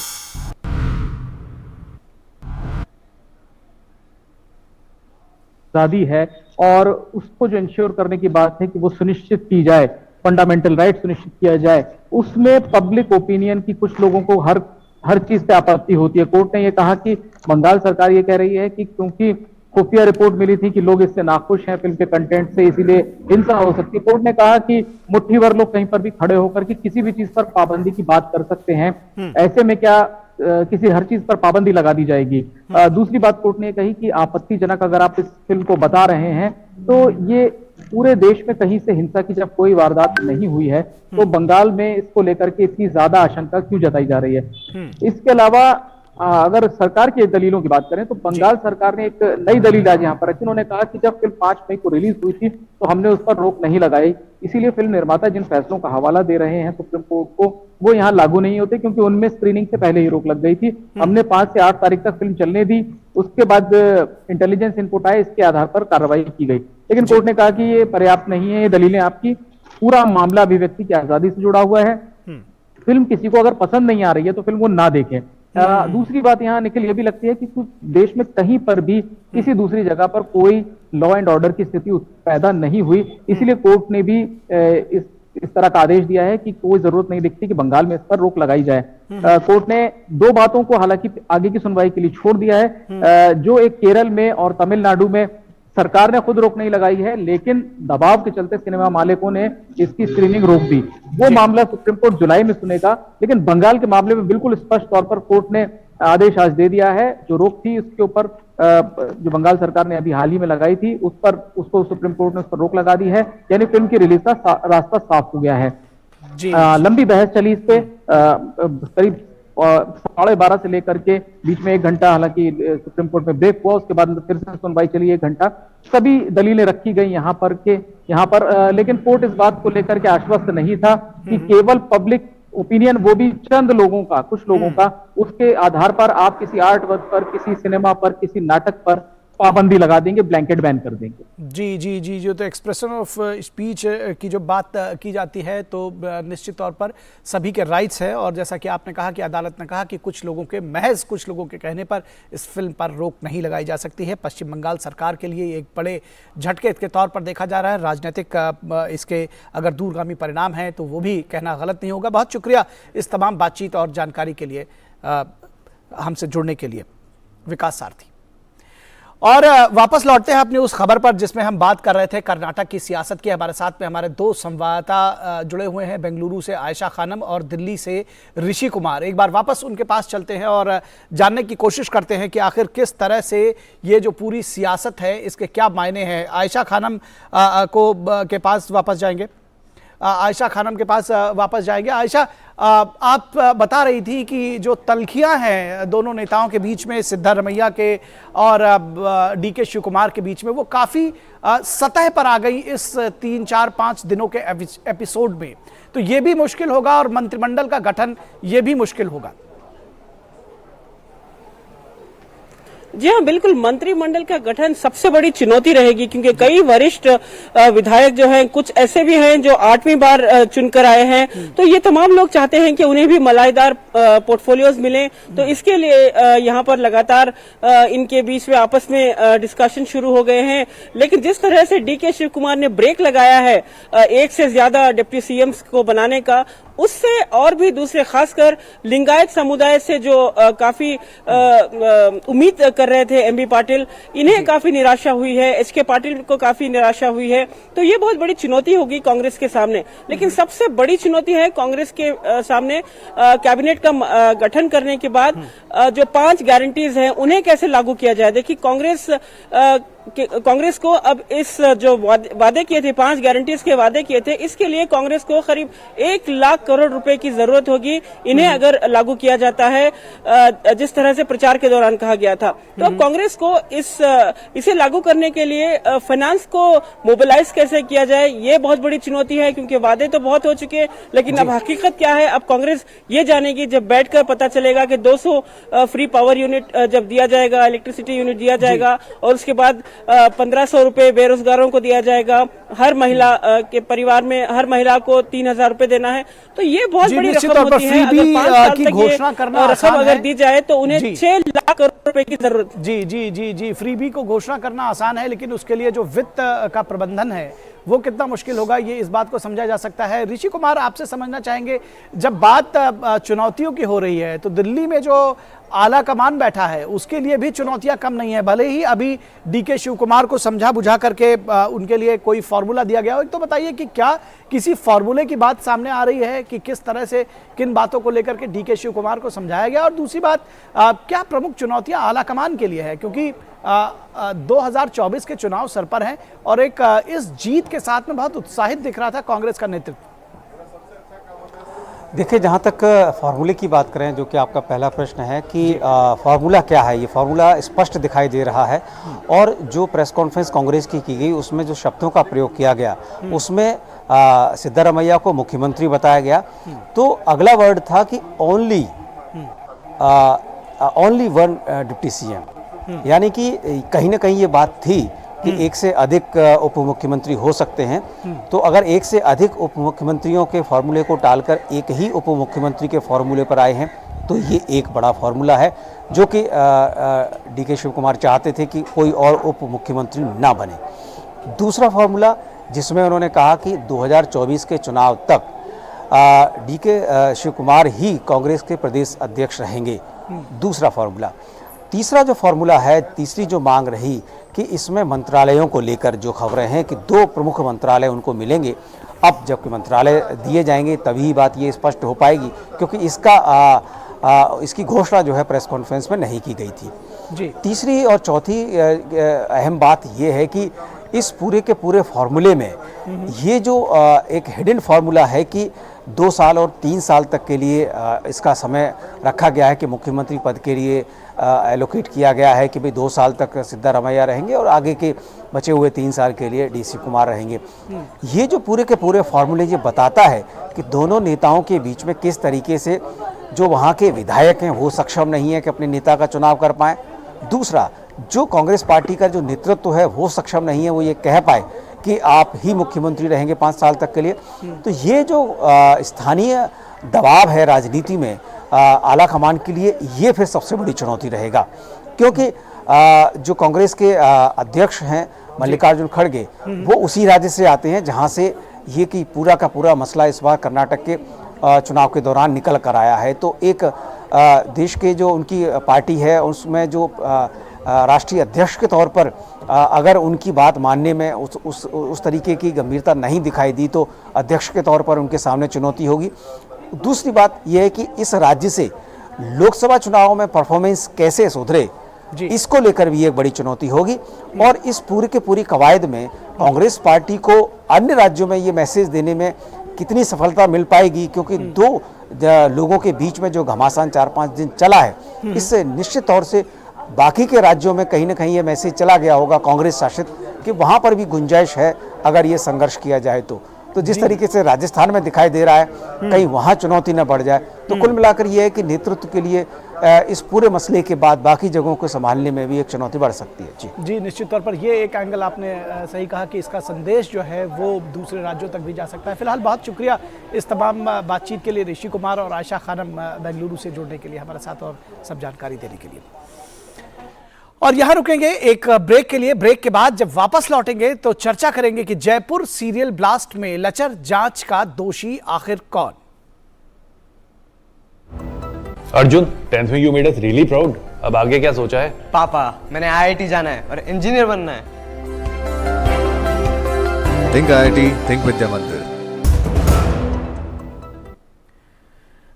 आजादी है और उसको जो इंश्योर करने की बात है कि वो सुनिश्चित की जाए, फंडामेंटल राइट सुनिश्चित किया जाए, उसमें पब्लिक ओपिनियन की कुछ लोगों को हर चीज पे आपत्ति होती है। कोर्ट ने ये कहा कि बंगाल सरकार ये कह रही है कि क्योंकि खुफिया रिपोर्ट मिली थी कि लोग इससे नाखुश हैं फिल्म के कंटेंट से, इसीलिए हिंसा हो सकती है। कोर्ट ने कहा कि मुट्ठी भर लोग कहीं पर भी खड़े होकर के किसी भी चीज पर पाबंदी की बात कर सकते हैं, ऐसे में क्या किसी हर चीज पर पाबंदी लगा दी जाएगी। दूसरी बात कोर्ट ने कही कि आपत्तिजनक अगर आप इस फिल्म को बता रहे हैं तो ये पूरे देश में कहीं से हिंसा की जब कोई वारदात नहीं हुई है तो बंगाल में इसको लेकर के इतनी ज्यादा आशंका क्यों जताई जा रही है। इसके अलावा अगर सरकार की दलीलों की बात करें तो बंगाल सरकार ने एक नई दलील आज यहाँ पर रखी। उन्होंने कहा कि जब फिल्म 5 मई को रिलीज हुई थी तो हमने उस पर रोक नहीं लगाई, इसीलिए फिल्म निर्माता जिन फैसलों का हवाला दे रहे हैं सुप्रीम कोर्ट को वो यहाँ लागू नहीं होते, क्योंकि उनमें स्क्रीनिंग से पहले ही रोक लग गई थी। हमने 5 से 8 तारीख तक फिल्म चलने दी, उसके बाद इंटेलिजेंस इनपुट आए, इसके आधार पर कार्रवाई की गई। लेकिन कोर्ट ने कहा कि ये पर्याप्त नहीं है, ये दलीलें आपकी, पूरा मामला अभिव्यक्ति की आजादी से जुड़ा हुआ है। फिल्म किसी को अगर पसंद नहीं आ रही है तो फिल्म वो ना देखें। दूसरी बात यहाँ निखिल ये भी लगती है कि देश में कहीं पर भी किसी दूसरी जगह पर कोई लॉ एंड ऑर्डर की स्थिति पैदा नहीं हुई, इसीलिए कोर्ट ने भी इस तरह का आदेश दिया है कि कोई जरूरत नहीं दिखती कि बंगाल में इस पर रोक लगाई जाए। कोर्ट ने 2 बातों को हालांकि आगे की सुनवाई के लिए छोड़ दिया है। जो एक केरल में और तमिलनाडु में सरकार ने खुद रोक नहीं लगाई है, लेकिन दबाव के चलते सिनेमा मालिकों ने इसकी स्क्रीनिंग रोक दी, वो मामला सुप्रीम कोर्ट जुलाई में सुनेगा। लेकिन बंगाल के मामले में बिल्कुल स्पष्ट तौर पर कोर्ट ने आदेश आज दे दिया है। जो रोक थी उसके ऊपर जो बंगाल सरकार ने अभी हाल ही में लगाई थी उसको सुप्रीम कोर्ट ने उस पर रोक लगा दी है, यानी फिल्म की रिलीज का रास्ता साफ हो गया है। लंबी बहस चली इस पे, करीब और 12:30 से लेकर के बीच में 1 घंटा, हालांकि सुप्रीम कोर्ट में ब्रेक हुआ, उसके बाद फिर से सुनवाई चली 1 घंटा। सभी दलीलें रखी गई यहाँ पर लेकिन कोर्ट इस बात को लेकर के आश्वस्त नहीं था कि केवल पब्लिक ओपिनियन, वो भी चंद लोगों का, कुछ लोगों का, उसके आधार पर आप किसी आर्ट वर्क पर, किसी सिनेमा पर, किसी नाटक पर पाबंदी लगा देंगे, ब्लैंकेट बैन कर देंगे। जी जी जी, जो तो एक्सप्रेशन ऑफ स्पीच की जो बात की जाती है तो निश्चित तौर पर सभी के राइट्स है, और जैसा कि आपने कहा कि अदालत ने कहा कि महज कुछ लोगों के कहने पर इस फिल्म पर रोक नहीं लगाई जा सकती है। पश्चिम बंगाल सरकार के लिए एक बड़े झटके के तौर पर देखा जा रहा है। राजनीतिक इसके अगर दूरगामी परिणाम हैं तो वो भी कहना गलत नहीं होगा। बहुत शुक्रिया इस तमाम बातचीत और जानकारी के लिए, हमसे जुड़ने के लिए, विकास सारथी। और वापस लौटते हैं अपनी उस खबर पर जिसमें हम बात कर रहे थे कर्नाटक की सियासत की। हमारे साथ में हमारे 2 संवाददाता जुड़े हुए हैं, बेंगलुरु से आयशा खानम और दिल्ली से ऋषि कुमार। एक बार वापस उनके पास चलते हैं और जानने की कोशिश करते हैं कि आखिर किस तरह से ये जो पूरी सियासत है इसके क्या मायने हैं। आयशा खानम के पास वापस जाएंगे। आयशा, आप बता रही थी कि जो तल्खियां हैं दोनों नेताओं के बीच में, सिद्धारमैया के और डीके शिव कुमार के बीच में, वो काफ़ी सतह पर आ गई इस 3, 4, 5 दिनों के एपिसोड में। तो ये भी मुश्किल होगा और मंत्रिमंडल का गठन ये भी मुश्किल होगा। जी हाँ, बिल्कुल, मंत्रिमंडल का गठन सबसे बड़ी चुनौती रहेगी, क्योंकि कई वरिष्ठ विधायक जो हैं, कुछ ऐसे भी हैं जो 8वीं बार चुनकर आए हैं, तो ये तमाम लोग चाहते हैं कि उन्हें भी मलाईदार पोर्टफोलियोज मिले। तो इसके लिए यहाँ पर लगातार इनके बीच में आपस में डिस्कशन शुरू हो गए हैं। लेकिन जिस तरह से डीके शिव कुमार ने ब्रेक लगाया है 1 से ज्यादा डिप्टी सीएम्स को बनाने का, उससे और भी दूसरे, खासकर लिंगायत समुदाय से जो काफी उम्मीद कर रहे थे एमबी पाटिल, इन्हें काफी निराशा हुई है, एचके पाटिल को काफी निराशा हुई है। तो ये बहुत बड़ी चुनौती होगी कांग्रेस के सामने। लेकिन सबसे बड़ी चुनौती है कांग्रेस के सामने कैबिनेट का गठन करने के बाद जो 5 गारंटीज हैं उन्हें कैसे लागू किया जाए। देखिए, कांग्रेस को अब इस जो वादे किए थे, 5 गारंटीज के वादे किए थे, इसके लिए कांग्रेस को करीब 1 लाख करोड़ रुपए की जरूरत होगी, इन्हें अगर लागू किया जाता है जिस तरह से प्रचार के दौरान कहा गया था। तो अब कांग्रेस को इसे लागू करने के लिए फाइनेंस को मोबिलाइज कैसे किया जाए, ये बहुत बड़ी चुनौती है, क्योंकि वादे तो बहुत हो चुके हैं। लेकिन अब हकीकत क्या है, अब कांग्रेस ये जानेगी जब बैठकर पता चलेगा कि 200 फ्री पावर यूनिट जब दिया जाएगा, इलेक्ट्रिसिटी यूनिट दिया जाएगा, और उसके बाद 1500 रुपए बेरोजगारों को दिया जाएगा, हर महिला के परिवार में हर महिला को 3000 रुपए देना है। तो ये बहुत बड़ी रकम होती है। अगर 5 साल तक घोषणा करना रकम अगर दी जाए तो उन्हें 6 लाख करोड़ रुपए की जरूरत। जी जी जी जी, फ्रीबी को घोषणा करना आसान है, लेकिन उसके लिए जो वित्त का प्रबंधन है वो कितना मुश्किल होगा, ये इस बात को समझा जा सकता है। ऋषि कुमार, आपसे समझना चाहेंगे, जब बात चुनौतियों की हो रही है तो दिल्ली में जो आला कमान बैठा है उसके लिए भी चुनौतियां कम नहीं है, भले ही अभी डीके शिव कुमार को समझा बुझा करके उनके लिए कोई फॉर्मूला दिया गया हो। तो बताइए कि क्या किसी फॉर्मूले की बात सामने आ रही है कि किस तरह से, किन बातों को लेकर के डीके शिव कुमार को समझाया गया, और दूसरी बात, क्या प्रमुख चुनौतियां आला कमान के लिए है, क्योंकि 2024 के चुनाव सर पर हैं और एक इस जीत के साथ में बहुत उत्साहित दिख रहा था कांग्रेस का नेतृत्व। देखिए, जहाँ तक फार्मूले की बात करें, जो कि आपका पहला प्रश्न है कि फार्मूला क्या है, ये फार्मूला स्पष्ट दिखाई दे रहा है। और जो प्रेस कॉन्फ्रेंस कांग्रेस की गई उसमें जो शब्दों का प्रयोग किया गया, उसमें सिद्धारमैया को मुख्यमंत्री बताया गया। तो अगला वर्ड था कि ओनली 1 डिप्टी सीएम, यानी कि कहीं ना कहीं ये बात थी कि 1 से अधिक उप मुख्यमंत्री हो सकते हैं। तो अगर 1 से अधिक उप मुख्यमंत्रियों के फॉर्मूले को टालकर एक ही उप मुख्यमंत्री के फॉर्मूले पर आए हैं, तो ये एक बड़ा फॉर्मूला है, जो कि डीके शिव कुमार चाहते थे कि कोई और उप मुख्यमंत्री ना बने। दूसरा फॉर्मूला जिसमें उन्होंने कहा कि 2024 के चुनाव तक डीके शिव कुमार ही कांग्रेस के प्रदेश अध्यक्ष रहेंगे, दूसरा फॉर्मूला। तीसरा जो फॉर्मूला है, तीसरी जो मांग रही कि इसमें मंत्रालयों को लेकर जो खबरें हैं कि 2 प्रमुख मंत्रालय उनको मिलेंगे। अब जबकि मंत्रालय दिए जाएंगे तभी बात ये स्पष्ट हो पाएगी, क्योंकि इसकी घोषणा जो है प्रेस कॉन्फ्रेंस में नहीं की गई थी। जी। तीसरी और चौथी अहम बात ये है कि इस पूरे के पूरे फॉर्मूले में ये जो एक हिडन फार्मूला है कि 2 साल और 3 साल तक के लिए इसका समय रखा गया है कि मुख्यमंत्री पद के लिए एलोकेट किया गया है कि भाई 2 साल तक सिद्धारमैया रहेंगे और आगे के बचे हुए 3 साल के लिए डीसी कुमार रहेंगे। ये जो पूरे के पूरे फॉर्मूले ये बताता है कि दोनों नेताओं के बीच में किस तरीके से जो वहाँ के विधायक हैं वो सक्षम नहीं है कि अपने नेता का चुनाव कर पाएँ। दूसरा, जो कांग्रेस पार्टी का जो नेतृत्व है वो सक्षम नहीं है वो ये कह पाए कि आप ही मुख्यमंत्री रहेंगे 5 साल तक के लिए। तो ये जो स्थानीय दबाव है राजनीति में आला कमान के लिए, ये फिर सबसे बड़ी चुनौती रहेगा, क्योंकि जो कांग्रेस के अध्यक्ष हैं मल्लिकार्जुन खड़गे, वो उसी राज्य से आते हैं जहां से ये कि पूरा का पूरा मसला इस बार कर्नाटक के चुनाव के दौरान निकल कर आया है। तो एक देश के जो उनकी पार्टी है उसमें जो राष्ट्रीय अध्यक्ष के तौर पर अगर उनकी बात मानने में उस तरीके की गंभीरता नहीं दिखाई दी तो अध्यक्ष के तौर पर उनके सामने चुनौती होगी। दूसरी बात यह है कि इस राज्य से लोकसभा चुनाव में परफॉर्मेंस कैसे सुधरे, इसको लेकर भी एक बड़ी चुनौती होगी। और इस पूरी के पूरी कवायद में कांग्रेस पार्टी को अन्य राज्यों में ये मैसेज देने में कितनी सफलता मिल पाएगी, क्योंकि 2 लोगों के बीच में जो घमासान 4-5 दिन चला है, इससे निश्चित तौर से बाकी के राज्यों में कहीं ना कहीं ये मैसेज चला गया होगा कांग्रेस शासित कि वहां पर भी गुंजाइश है अगर ये संघर्ष किया जाए तो जिस तरीके से राजस्थान में दिखाई दे रहा है कहीं वहां चुनौती न बढ़ जाए। तो कुल मिलाकर ये है कि नेतृत्व के लिए इस पूरे मसले के बाद बाकी जगहों को संभालने में भी एक चुनौती बढ़ सकती है। जी, निश्चित तौर पर ये एक एंगल आपने सही कहा कि इसका संदेश जो है वो दूसरे राज्यों तक भी जा सकता है। फिलहाल बहुत शुक्रिया इस तमाम बातचीत के लिए ऋषि कुमार और आयशा खानम बेंगलुरु से जुड़ने के लिए हमारे साथ और सब जानकारी देने के लिए। और यहां रुकेंगे एक ब्रेक के लिए। ब्रेक के बाद जब वापस लौटेंगे तो चर्चा करेंगे कि जयपुर सीरियल ब्लास्ट में लचर जांच का दोषी आखिर कौन। अर्जुन, 10th में you made us really proud. अब आगे क्या सोचा है? पापा, मैंने आईआईटी जाना है और इंजीनियर बनना है। थिंक आईआईटी, थिंक विद्या मंदिर।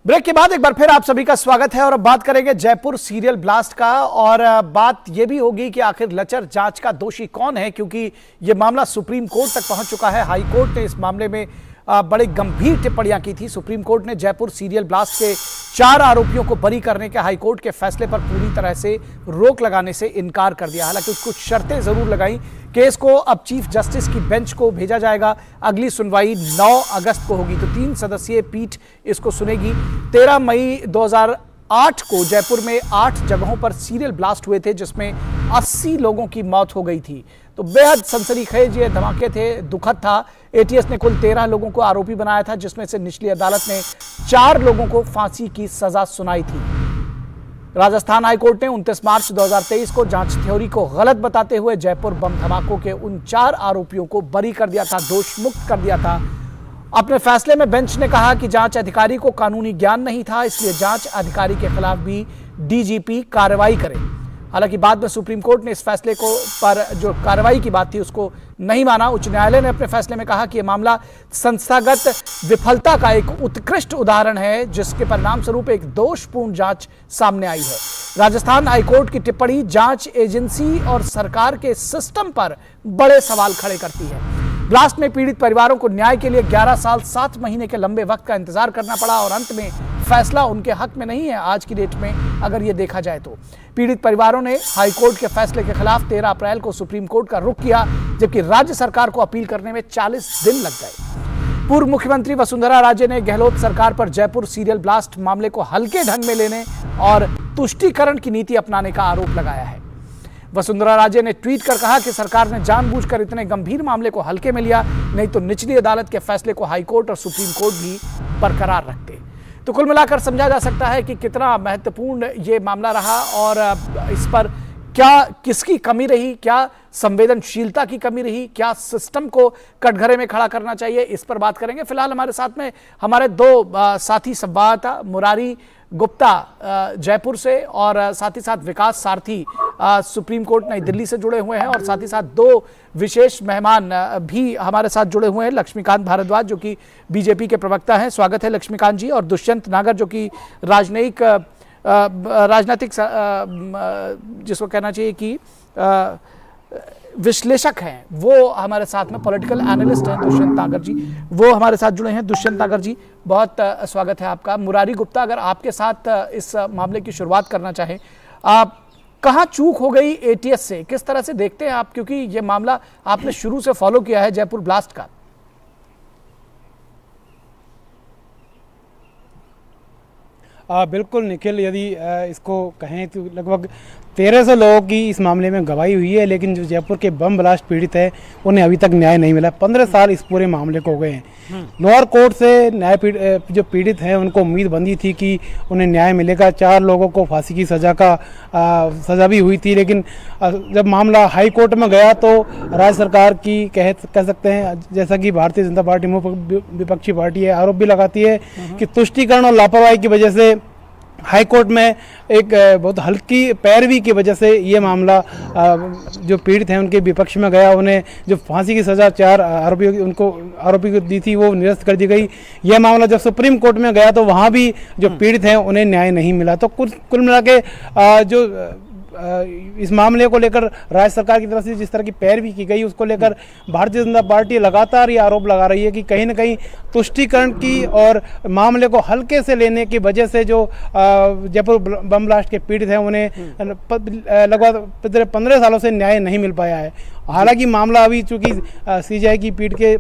ब्रेक के बाद एक बार फिर आप सभी का स्वागत है और अब बात करेंगे जयपुर सीरियल ब्लास्ट का। और बात यह भी होगी कि आखिर लचर जांच का दोषी कौन है, क्योंकि यह मामला सुप्रीम कोर्ट तक पहुंच चुका है। हाई कोर्ट ने इस मामले में बड़ी गंभीर टिप्पणियां की थी। सुप्रीम कोर्ट ने जयपुर सीरियल ब्लास्ट के 4 आरोपियों को बरी करने के हाई कोर्ट के फैसले पर पूरी तरह से रोक लगाने से इनकार कर दिया। हालांकि कुछ शर्तें जरूर लगाई। केस को अब चीफ जस्टिस की बेंच को भेजा जाएगा। अगली सुनवाई 9 अगस्त को होगी। तो 3 सदस्यीय पीठ इसको सुनेगी। 13 मई 2008 को जयपुर में 8 जगहों पर सीरियल ब्लास्ट हुए थे, जिसमें 80 लोगों की मौत हो गई थी। तो बेहद सनसनीखेज ये धमाके थे, दुखद था। एटीएस ने कुल 13 लोगों को आरोपी बनाया था, जिसमें से निचली अदालत ने 4 लोगों को फांसी की सजा सुनाई थी। राजस्थान हाईकोर्ट ने 29 मार्च 2023 को जांच थ्योरी को गलत बताते हुए जयपुर बम धमाकों के उन 4 आरोपियों को बरी कर दिया था, दोष मुक्त कर दिया था। अपने फैसले में बेंच ने कहा कि जांच अधिकारी को कानूनी ज्ञान नहीं था, इसलिए जांच अधिकारी के खिलाफ भी डीजीपी कार्रवाई करे। हालांकि बाद में सुप्रीम कोर्ट ने इस फैसले को पर जो कार्रवाई की बात थी उसको नहीं माना। उच्च न्यायालय ने अपने फैसले में कहा कि यह मामला संस्थागत विफलता का एक उत्कृष्ट उदाहरण है, जिसके परिणाम स्वरूप एक दोषपूर्ण जांच सामने आई है। राजस्थान हाईकोर्ट की टिप्पणी जांच एजेंसी और सरकार के सिस्टम पर बड़े सवाल खड़े करती है। ब्लास्ट में पीड़ित परिवारों को न्याय के लिए 11 साल 7 महीने के लंबे वक्त का इंतजार करना पड़ा और अंत में फैसला उनके हक में नहीं है। आज की डेट में अगर ये देखा जाए तो पीड़ित परिवारों ने हाईकोर्ट के फैसले के खिलाफ 13 अप्रैल को सुप्रीम कोर्ट का रुख किया, जबकि राज्य सरकार को अपील करने में 40 दिन लग गए। पूर्व मुख्यमंत्री वसुंधरा राजे ने गहलोत सरकार पर जयपुर सीरियल ब्लास्ट मामले को हल्के ढंग में लेने और तुष्टीकरण की नीति अपनाने का आरोप लगाया है। वसुंधरा राजे ने ट्वीट कर कहा कि सरकार ने जानबूझकर इतने गंभीर मामले को हल्के में लिया, नहीं तो निचली अदालत के फैसले को हाईकोर्ट और सुप्रीम कोर्ट भी बरकरार रखते। तो कुल मिलाकर समझा जा सकता है कि कितना महत्वपूर्ण ये मामला रहा और इस पर क्या किसकी कमी रही, क्या संवेदनशीलता की कमी रही, क्या सिस्टम को कटघरे में खड़ा करना चाहिए, इस पर बात करेंगे। फिलहाल हमारे साथ में हमारे 2 साथी संवाददाता मुरारी गुप्ता जयपुर से और साथ ही साथ विकास सारथी सुप्रीम कोर्ट नई दिल्ली से जुड़े हुए हैं और साथ ही साथ 2 विशेष मेहमान भी हमारे साथ जुड़े हुए हैं। लक्ष्मीकांत भारद्वाज जो कि बीजेपी के प्रवक्ता हैं, स्वागत है लक्ष्मीकांत जी, और दुष्यंत नागर जो कि राजनीतिक जिसको कहना चाहिए कि विश्लेषक हैं वो हमारे साथ में, पॉलिटिकल एनालिस्ट हैं दुष्यंत नागर जी, वो हमारे साथ जुड़े हैं। दुष्यंत नागर जी, बहुत स्वागत है आपका। मुरारी गुप्ता, अगर आपके साथ इस मामले की शुरुआत करना चाहें, आप कहाँ चूक हो गई एटीएस से, किस तरह से देखते हैं आप, क्योंकि ये मामला आपने शुरू से फॉलो किया है जयपुर ब्लास्ट का। बिल्कुल निखिल, यदि इसको कहें तो लगभग 1300 लोगों की इस मामले में गवाही हुई है, लेकिन जो जयपुर के बम ब्लास्ट पीड़ित है उन्हें अभी तक न्याय नहीं मिला। 15 साल इस पूरे मामले को हो गए हैं। लोअर कोर्ट से जो पीड़ित हैं उनको उम्मीद बंधी थी कि उन्हें न्याय मिलेगा। 4 लोगों को फांसी की सजा भी हुई थी, लेकिन जब मामला हाई कोर्ट में गया तो राज्य सरकार की कह सकते हैं, जैसा कि भारतीय जनता पार्टी विपक्षी पार्टी है, आरोप भी लगाती है कि तुष्टीकरण और लापरवाही की वजह से हाई कोर्ट में एक बहुत हल्की पैरवी की वजह से ये मामला जो पीड़ित हैं उनके विपक्ष में गया। उन्हें जो फांसी की सज़ा 4 आरोपी को दी थी वो निरस्त कर दी गई। यह मामला जब सुप्रीम कोर्ट में गया तो वहाँ भी जो पीड़ित हैं उन्हें न्याय नहीं मिला। तो कुल मिला के जो इस मामले को लेकर राज्य सरकार की तरफ से जिस तरह की पैरवी की गई, उसको लेकर भारतीय जनता पार्टी लगातार ये आरोप लगा रही है कि कहीं ना कहीं तुष्टीकरण की और मामले को हल्के से लेने की वजह से जो जयपुर बम ब्लास्ट के पीड़ित हैं उन्हें लगभग 15 सालों से न्याय नहीं मिल पाया है। हालांकि मामला अभी चूंकि सीजीआई की पीठ के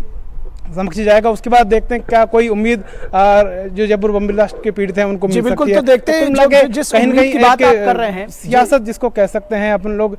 समक्ष जाएगा, उसके बाद देखते हैं क्या कोई उम्मीद जो जयपुर बम ब्लास्ट के पीड़ित हैं उनको मिल सकती है। बिल्कुल, तो देखते हैं जिस उम्मीद की बात आप कर रहे हैं, सियासत जिसको कह सकते हैं अपन लोग।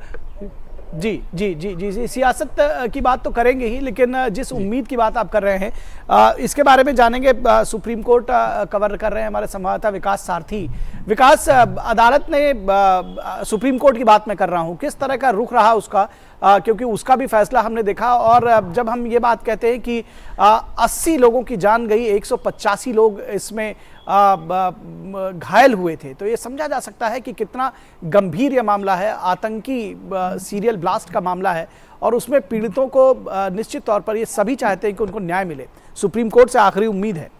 जी जी जी जी जी सियासत की बात तो करेंगे ही, लेकिन जिस उम्मीद की बात आप कर रहे हैं इसके बारे में जानेंगे। सुप्रीम कोर्ट कवर कर रहे हैं हमारे संवाददाता विकास सारथी। विकास, अदालत ने सुप्रीम कोर्ट की बात मैं कर रहा हूं, किस तरह का रुख रहा उसका, क्योंकि उसका भी फैसला हमने देखा। और जब हम ये बात कहते हैं कि 80 लोगों की जान गई, 185 लोग इसमें घायल हुए थे, तो ये समझा जा सकता है कि कितना गंभीर यह मामला है। आतंकी सीरियल ब्लास्ट का मामला है और उसमें पीड़ितों को निश्चित तौर पर ये सभी चाहते हैं कि उनको न्याय मिले। सुप्रीम कोर्ट से आखिरी उम्मीद है।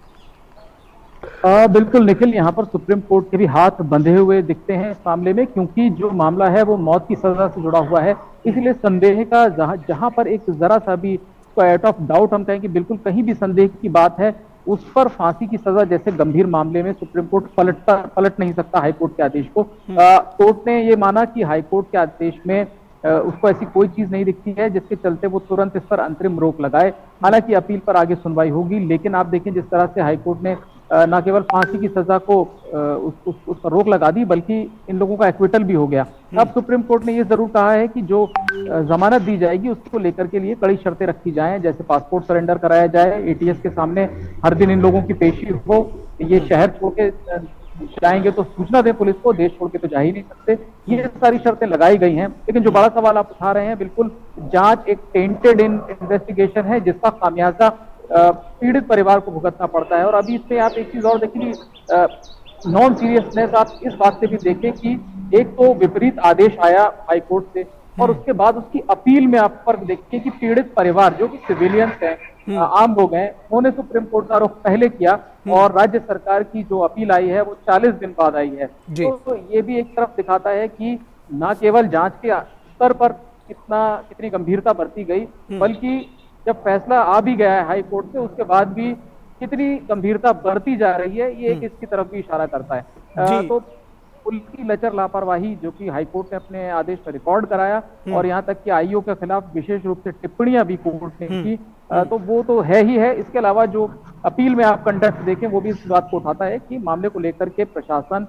बिल्कुल निखिल, यहाँ पर सुप्रीम कोर्ट के भी हाथ बंधे हुए दिखते हैं इस मामले में, क्योंकि जो मामला है वो मौत की सजा से जुड़ा हुआ है। इसलिए संदेह का जहां पर एक जरा सा भी आउट ऑफ डाउट हम कहें कि बिल्कुल कहीं भी संदेह की बात है, उस पर फांसी की सजा जैसे गंभीर मामले में सुप्रीम कोर्ट पलट नहीं सकता हाई कोर्ट के आदेश को। कोर्ट ने ये माना कि हाई कोर्ट के आदेश में उसको ऐसी कोई चीज नहीं दिखती है जिसके चलते वो तुरंत इस पर अंतरिम रोक लगाए। हालांकि अपील पर आगे सुनवाई होगी, लेकिन आप देखें जिस तरह से हाई कोर्ट ने न केवल फांसी की सजा को उस पर रोक लगा दी, बल्कि इन लोगों का एक्विटल भी हो गया। अब सुप्रीम कोर्ट ने ये जरूर कहा है कि जो जमानत दी जाएगी उसको लेकर के लिए कड़ी शर्तें रखी जाएं, जैसे पासपोर्ट सरेंडर कराया जाए, एटीएस के सामने हर दिन इन लोगों की पेशी हो, ये शहर छोड़ के जाएंगे तो सूचना दें पुलिस को, देश छोड़ के तो जा ही नहीं सकते। ये सारी शर्तें लगाई गई हैं। लेकिन जो बड़ा सवाल आप उठा रहे हैं, बिल्कुल जांच एक टेंटेड इन्वेस्टिगेशन है जिसका खामियाजा पीड़ित परिवार को भुगतना पड़ता है। और अभी इससे आप एक चीज और देखेंगे, नॉन सीरियसनेस आप इस बात से भी देखें कि एक तो विपरीत आदेश आया हाई कोर्ट से, और उसके बाद उसकी अपील में आप फर्क देखिए कि पीड़ित परिवार जो कि सिविलियंस हैं, आम लोग हैं, उन्होंने सुप्रीम कोर्ट का रुख पहले किया और राज्य सरकार की जो अपील आई है वो 40 दिन बाद आई है। तो ये भी एक तरफ दिखाता है कि न केवल जांच के स्तर पर कितनी गंभीरता बरती गई, बल्कि जब फैसला आ भी गया है हाई कोर्ट से, उसके बाद भी कितनी गंभीरता बरती जा रही है, ये एक इसकी तरफ भी इशारा करता है। तो पुलिस की लचर लापरवाही जो कि हाई कोर्ट ने अपने आदेश पर रिकॉर्ड कराया, और यहाँ तक कि आईओ के खिलाफ विशेष रूप से टिप्पणियां भी कोर्ट ने की, तो वो तो है ही है। इसके अलावा जो अपील में आप कंडक्ट देखें वो भी इस बात को उठाता है कि मामले को लेकर के प्रशासन,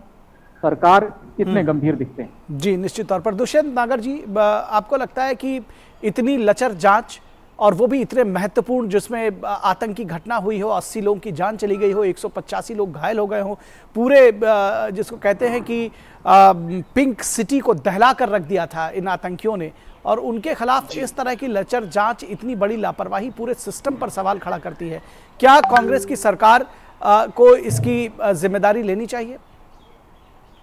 सरकार कितने गंभीर दिखते हैं। जी, निश्चित तौर पर। दुष्यंत नागर जी, आपको लगता है कि इतनी लचर जांच, और वो भी इतने महत्वपूर्ण, जिसमें आतंकी घटना हुई हो, 80 लोगों की जान चली गई हो, 185 लोग घायल हो गए हो, पूरे जिसको कहते हैं कि पिंक सिटी को दहला कर रख दिया था इन आतंकियों ने, और उनके खिलाफ इस तरह की लचर जांच, इतनी बड़ी लापरवाही पूरे सिस्टम पर सवाल खड़ा करती है। क्या कांग्रेस की सरकार को इसकी जिम्मेदारी लेनी चाहिए?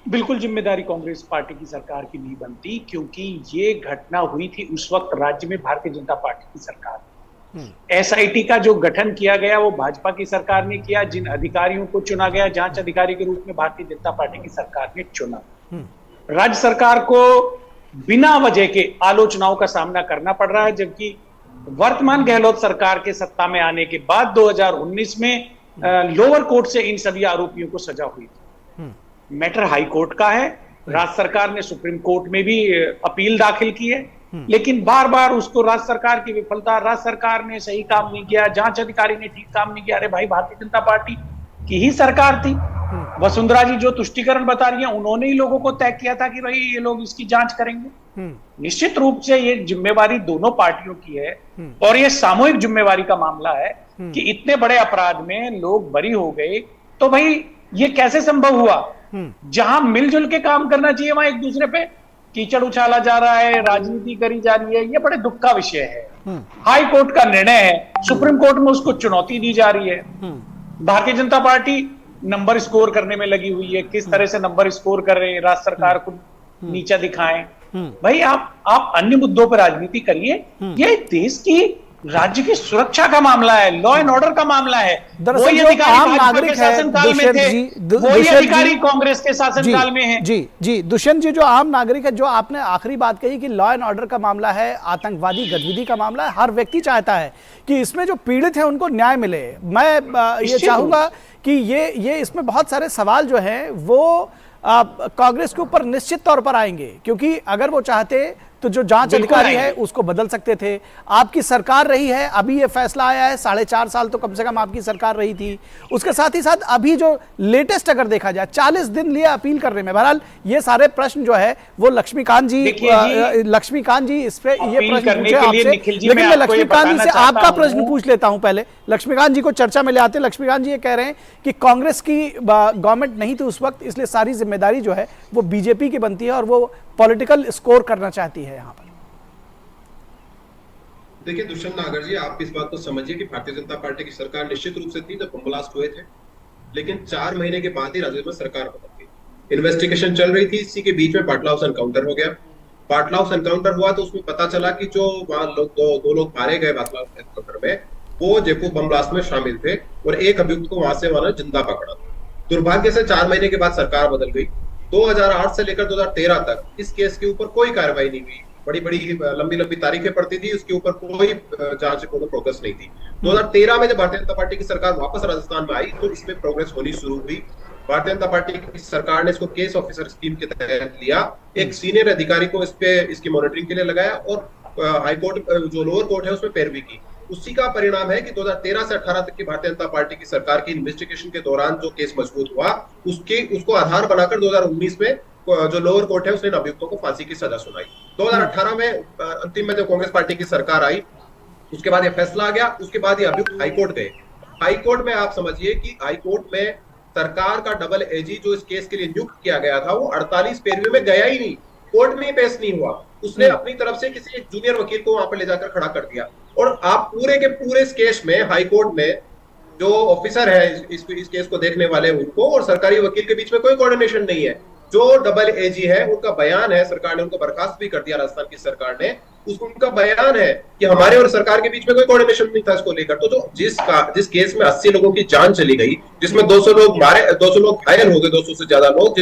बिल्कुल जिम्मेदारी कांग्रेस पार्टी की सरकार की नहीं बनती, क्योंकि ये घटना हुई थी उस वक्त राज्य में भारतीय जनता पार्टी की सरकार। एसआईटी का जो गठन किया गया वो भाजपा की सरकार ने किया, जिन अधिकारियों को चुना गया जांच अधिकारी के रूप में भारतीय जनता पार्टी की सरकार ने चुना। राज्य सरकार को बिना वजह के आलोचनाओं का सामना करना पड़ रहा है, जबकि वर्तमान गहलोत सरकार के सत्ता में आने के बाद 2019 में लोअर कोर्ट से इन सभी आरोपियों को सजा हुई थी। मैटर हाई कोर्ट का है, राज्य सरकार ने सुप्रीम कोर्ट में भी अपील दाखिल की है, लेकिन बार बार उसको राज्य सरकार की विफलता, राज्य सरकार ने सही काम नहीं किया, जांच अधिकारी ने ठीक काम नहीं किया। अरे भाई, भारतीय जनता पार्टी की ही सरकार थी, वसुंधरा जी जो तुष्टीकरण बता रही हैं, उन्होंने ही लोगों को तय किया था कि भाई ये लोग इसकी जांच करेंगे। निश्चित रूप से ये जिम्मेवारी दोनों पार्टियों की है और ये सामूहिक जिम्मेवारी का मामला है कि इतने बड़े अपराध में लोग बरी हो गए। तो भाई ये कैसे संभव हुआ? जहां मिलजुल के काम करना चाहिए वहां एक दूसरे पे कीचड़ उछाला जा रहा है, राजनीति करी जा रही है। ये बड़े दुख का विषय है। हाई कोर्ट का निर्णय है, सुप्रीम कोर्ट में उसको चुनौती दी जा रही है। Bharatiya Janata party number score करने में लगी हुई है, किस तरह से नंबर स्कोर कर रहे हैं, राज्य सरकार को नीचा दिखाएं। भाई आप अन्य मुद्दों पर राजनीति करिए। ये देश की राज्य की सुरक्षा का मामला है, लॉ एंड ऑर्डर का मामला है। दरअसल जो आम नागरिक है वही अधिकारी कांग्रेस के शासनकाल में है। जी दुष्यंत जी, जो आम नागरिक है, जो आपने आखिरी बात कही कि लॉ एंड ऑर्डर का मामला है, आतंकवादी गतिविधि का मामला है, हर व्यक्ति चाहता है कि इसमें जो पीड़ित है उनको न्याय मिले। मैं ये चाहूंगा कि ये इसमें बहुत सारे सवाल जो हैं वो कांग्रेस के ऊपर निश्चित तौर पर आएंगे, क्योंकि अगर वो चाहते तो जो जांच अधिकारी है उसको बदल सकते थे। आपकी सरकार रही है, अभी ये फैसला आया है, 4.5 साल तो कम से कम आपकी सरकार रही थी। उसके साथ ही साथ अभी जो लेटेस्ट अगर देखा जाए 40 दिन लिए अपील करने में। बहरहाल ये सारे प्रश्न जो है वो लक्ष्मीकांत जी इस पे ये प्रश्न पूछे आपसे, लेकिन मैं लक्ष्मीकांत जी से आपका प्रश्न पूछ लेता हूं पहले। लक्ष्मीकांत जी को चर्चा में ले आते। लक्ष्मीकांत जी ये कह रहे हैं कि कांग्रेस की गवर्नमेंट नहीं थी उस वक्त, इसलिए सारी जिम्मेदारी जो है वो बीजेपी की बनती है और वो पॉलिटिकल स्कोर करना चाहती है यहाँ पर। देखिए दुष्यंत नागर जी, आप इस बात को समझिए कि भारतीय जनता पार्टी की सरकार निश्चित रूप से थी जब बम ब्लास्ट हुए थे, लेकिन 4 महीने के बाद ही राज्य में सरकार बदल गई। इन्वेस्टिगेशन चल रही थी, इसी के बीच में पाटला हाउस एनकाउंटर हो गया। पाटला हाउस एनकाउंटर हुआ तो उसमें पता चला कि जो वहां दो लोग मारे गए पाटला हाउस एनकाउंटर में, वो जयपुर बम ब्लास्ट में शामिल थे और एक अभियुक्त को वहां से जिंदा पकड़ा। दुर्भाग्य से 4 महीने के बाद सरकार बदल गई। 2008 से लेकर 2013 तक इस केस के ऊपर कोई कार्रवाई नहीं हुई। बड़ी लंबी तारीखें पड़ती थी, उसके ऊपर कोई जांच को प्रोग्रेस नहीं थी। 2013 में जब भारतीय जनता पार्टी की सरकार वापस राजस्थान में आई तो इसमें प्रोग्रेस होनी शुरू हुई। भारतीय जनता पार्टी की सरकार ने इसको केस ऑफिसर स्कीम के तहत लिया, एक सीनियर अधिकारी को इसकी मॉनिटरिंग के लिए लगाया और हाईकोर्ट जो लोअर कोर्ट है उसमें पैरवी की। उसी का परिणाम है कि 2013 से 18 तक की भारतीय जनता पार्टी की सरकार की इन्वेस्टिगेशन के दौरान जो केस मजबूत हुआ उसको आधार बनाकर 2019 में जो लोअर कोर्ट है उसने अभियुक्तों को फांसी की सजा सुनाई। 2018 में अंतिम में जब कांग्रेस पार्टी की सरकार आई उसके बाद ये फैसला आ गया। उसके बाद ये अभियुक्त हाईकोर्ट गए। हाईकोर्ट में आप समझिए कि हाईकोर्ट में सरकार का डबल एजी जो इस केस के लिए नियुक्त किया गया था वो 48 पैरवी में गया ही नहीं, कोर्ट में ही पेश नहीं हुआ। उसने अपनी तरफ से किसी एक जूनियर वकील को वहां पर ले जाकर खड़ा कर दिया। और आप पूरे के पूरे इस केस में हाईकोर्ट में जो ऑफिसर है इस केस को देखने वाले उनको और सरकारी वकील के बीच में कोई कोऑर्डिनेशन नहीं है। जो डबल एजी है उनका बयान है, सरकार ने उनको बर्खास्त भी कर दिया राजस्थान की सरकार ने, उनका बयान है कि हमारे और सरकार के बीच में कोई कोऑर्डिनेशन नहीं था इसको लेकर। तो जो जिस केस में 80 लोगों की जान चली गई, जिसमें 200 लोग मारे, 200 लोग घायल हो गए, 200 से ज्यादा लोग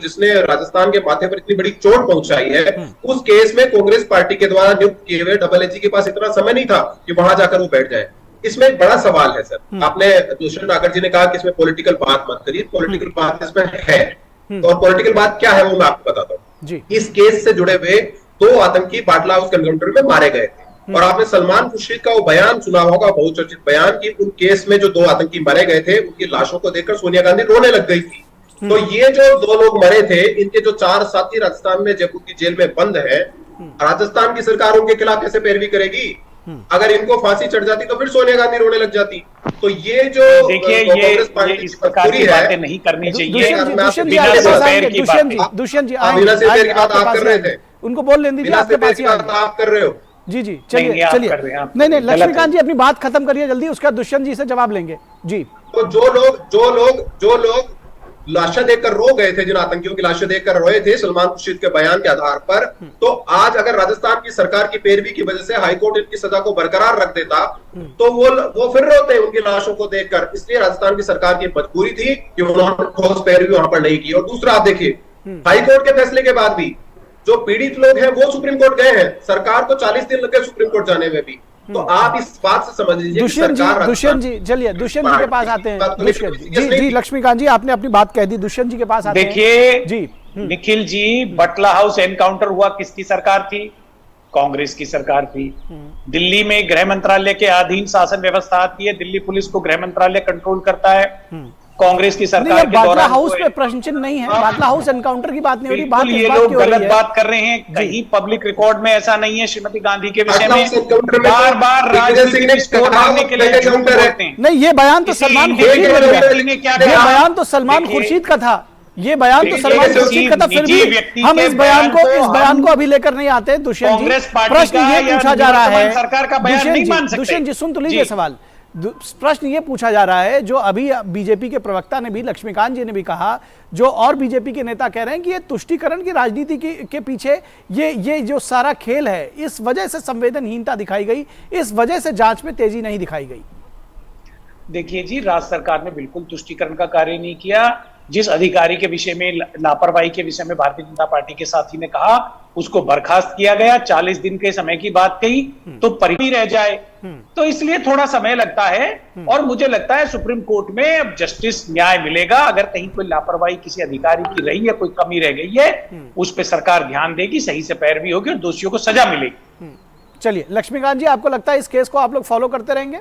जिसने राजस्थान के माथे पर इतनी बड़ी चोट पहुंचाई है, उस केस में कांग्रेस पार्टी के द्वारा नियुक्त किए हुए डबल एजी के पास इतना समय नहीं था कि वहां जाकर वो बैठ जाए। इसमें एक बड़ा सवाल है सर। आपने दुष्यंत नागर जी ने कहा कि इसमें पॉलिटिकल बात मत करिए, पॉलिटिकल बात इसमें है। और पॉलिटिकल बात क्या है वो मैं आपको बताता हूँ। इस केस से जुड़े हुए 2 आतंकी पाटला हाउस एनकाउंटर में मारे गए थे और आपने सलमान खुर्शीद का वो बयान सुना होगा, बहुचर्चित बयान, कि उन केस में जो 2 आतंकी मारे गए थे उनकी लाशों को देखकर सोनिया गांधी रोने लग गई थी। तो ये जो 2 लोग मरे थे, इनके जो 4 साथी राजस्थान में जयपुर की जेल में बंद है, राजस्थान की सरकार उनके खिलाफ कैसे पैरवी करेगी? अगर इनको फांसी चढ़ जाती तो फिर सोनिया गांधी रोने लग जाती। तो ये जो देखिए ये इस प्रकार की बातें नहीं करनी चाहिए। दुष्यंत जी बात आप कर रहे थे, उनको बोल लेने दीजिए, आपके पास आप कर रहे हो। जी चलिए नहीं लक्ष्मीकांत जी अपनी बात खत्म करिए जल्दी, उसका दुष्यंत जी से जवाब लेंगे जी। तो जो लोग लाशें देखकर रो गए थे, जिन आतंकियों की लाशें देखकर रोए थे सलमान खुर्शीद के बयान के आधार पर, तो आज अगर राजस्थान की सरकार की पैरवी की वजह से हाईकोर्ट इनकी सजा को बरकरार रख देता तो वो फिर रोते उनकी लाशों को देखकर। इसलिए राजस्थान की सरकार की मजबूरी थी कि उन्होंने ठोस पैरवी वहां पर नहीं की। और दूसरा आप देखिए, हाईकोर्ट के फैसले के बाद भी जो पीड़ित लोग हैं वो सुप्रीम कोर्ट गए हैं, सरकार को 40 दिन लगे सुप्रीम कोर्ट जाने में भी। तो आप इस बात से समझ लीजिए दुष्यंत जी चलिए दुष्यंत जी के पास आते हैं। दुष्यंत जी लक्ष्मीकांत जी आपने अपनी बात कह दी, दुष्यंत जी के पास आते हैं। देखिए जी निखिल जी, बटला हाउस एनकाउंटर हुआ किसकी सरकार थी? कांग्रेस की सरकार थी। दिल्ली में गृह मंत्रालय के अधीन शासन व्यवस्था आती है, दिल्ली पुलिस को गृह मंत्रालय कंट्रोल करता है। कांग्रेस की सरकार के बाटला हाउस पे प्रश्न चिन्ह नहीं है, बाटला हाउस एनकाउंटर की बात नहीं हो रही। बात ये लोग गलत बात कर रहे हैं, कहीं पब्लिक रिकॉर्ड में ऐसा नहीं है। श्रीमती गांधी के विषय में बार बार राजनीतिक स्कोर डालने के लिए झूठ बोलते हैं। नहीं, ये बयान तो सलमान खुर्शीद का था, ये बयान तो सलमान खुर्शीद का था। फिर भी हम इस बयान को अभी लेकर नहीं आते। दुष्यंत जी प्रश्न ये पूछा जा रहा है, सरकार का बयान नहीं मान सकते। दुष्यंत जी सुन तो लीजिए सवाल। प्रश्न ये पूछा जा रहा है, जो अभी बीजेपी के प्रवक्ता ने भी, लक्ष्मीकांत जी ने भी कहा, जो और बीजेपी के नेता कह रहे हैं कि ये तुष्टीकरण की राजनीति के पीछे ये जो सारा खेल है, इस वजह से संवेदनहीनता दिखाई गई, इस वजह से जांच में तेजी नहीं दिखाई गई। देखिए जी, राज्य सरकार ने बिल्कुल तुष्टीकरण का कार्य नहीं किया। जिस अधिकारी के विषय में लापरवाही के विषय में भारतीय जनता पार्टी के साथी ने कहा, उसको बर्खास्त किया गया। 40 दिन के समय की बात कही तो परिणाम रह जाए, तो इसलिए थोड़ा समय लगता है। और मुझे लगता है सुप्रीम कोर्ट में अब जस्टिस न्याय मिलेगा। अगर कहीं कोई लापरवाही किसी अधिकारी की रही है, कोई कमी रह गई है, उस पर सरकार ध्यान देगी, सही से पैरवी होगी और दोषियों को सजा मिलेगी। चलिए लक्ष्मीकांत जी, आपको लगता है इस केस को आप लोग फॉलो करते रहेंगे?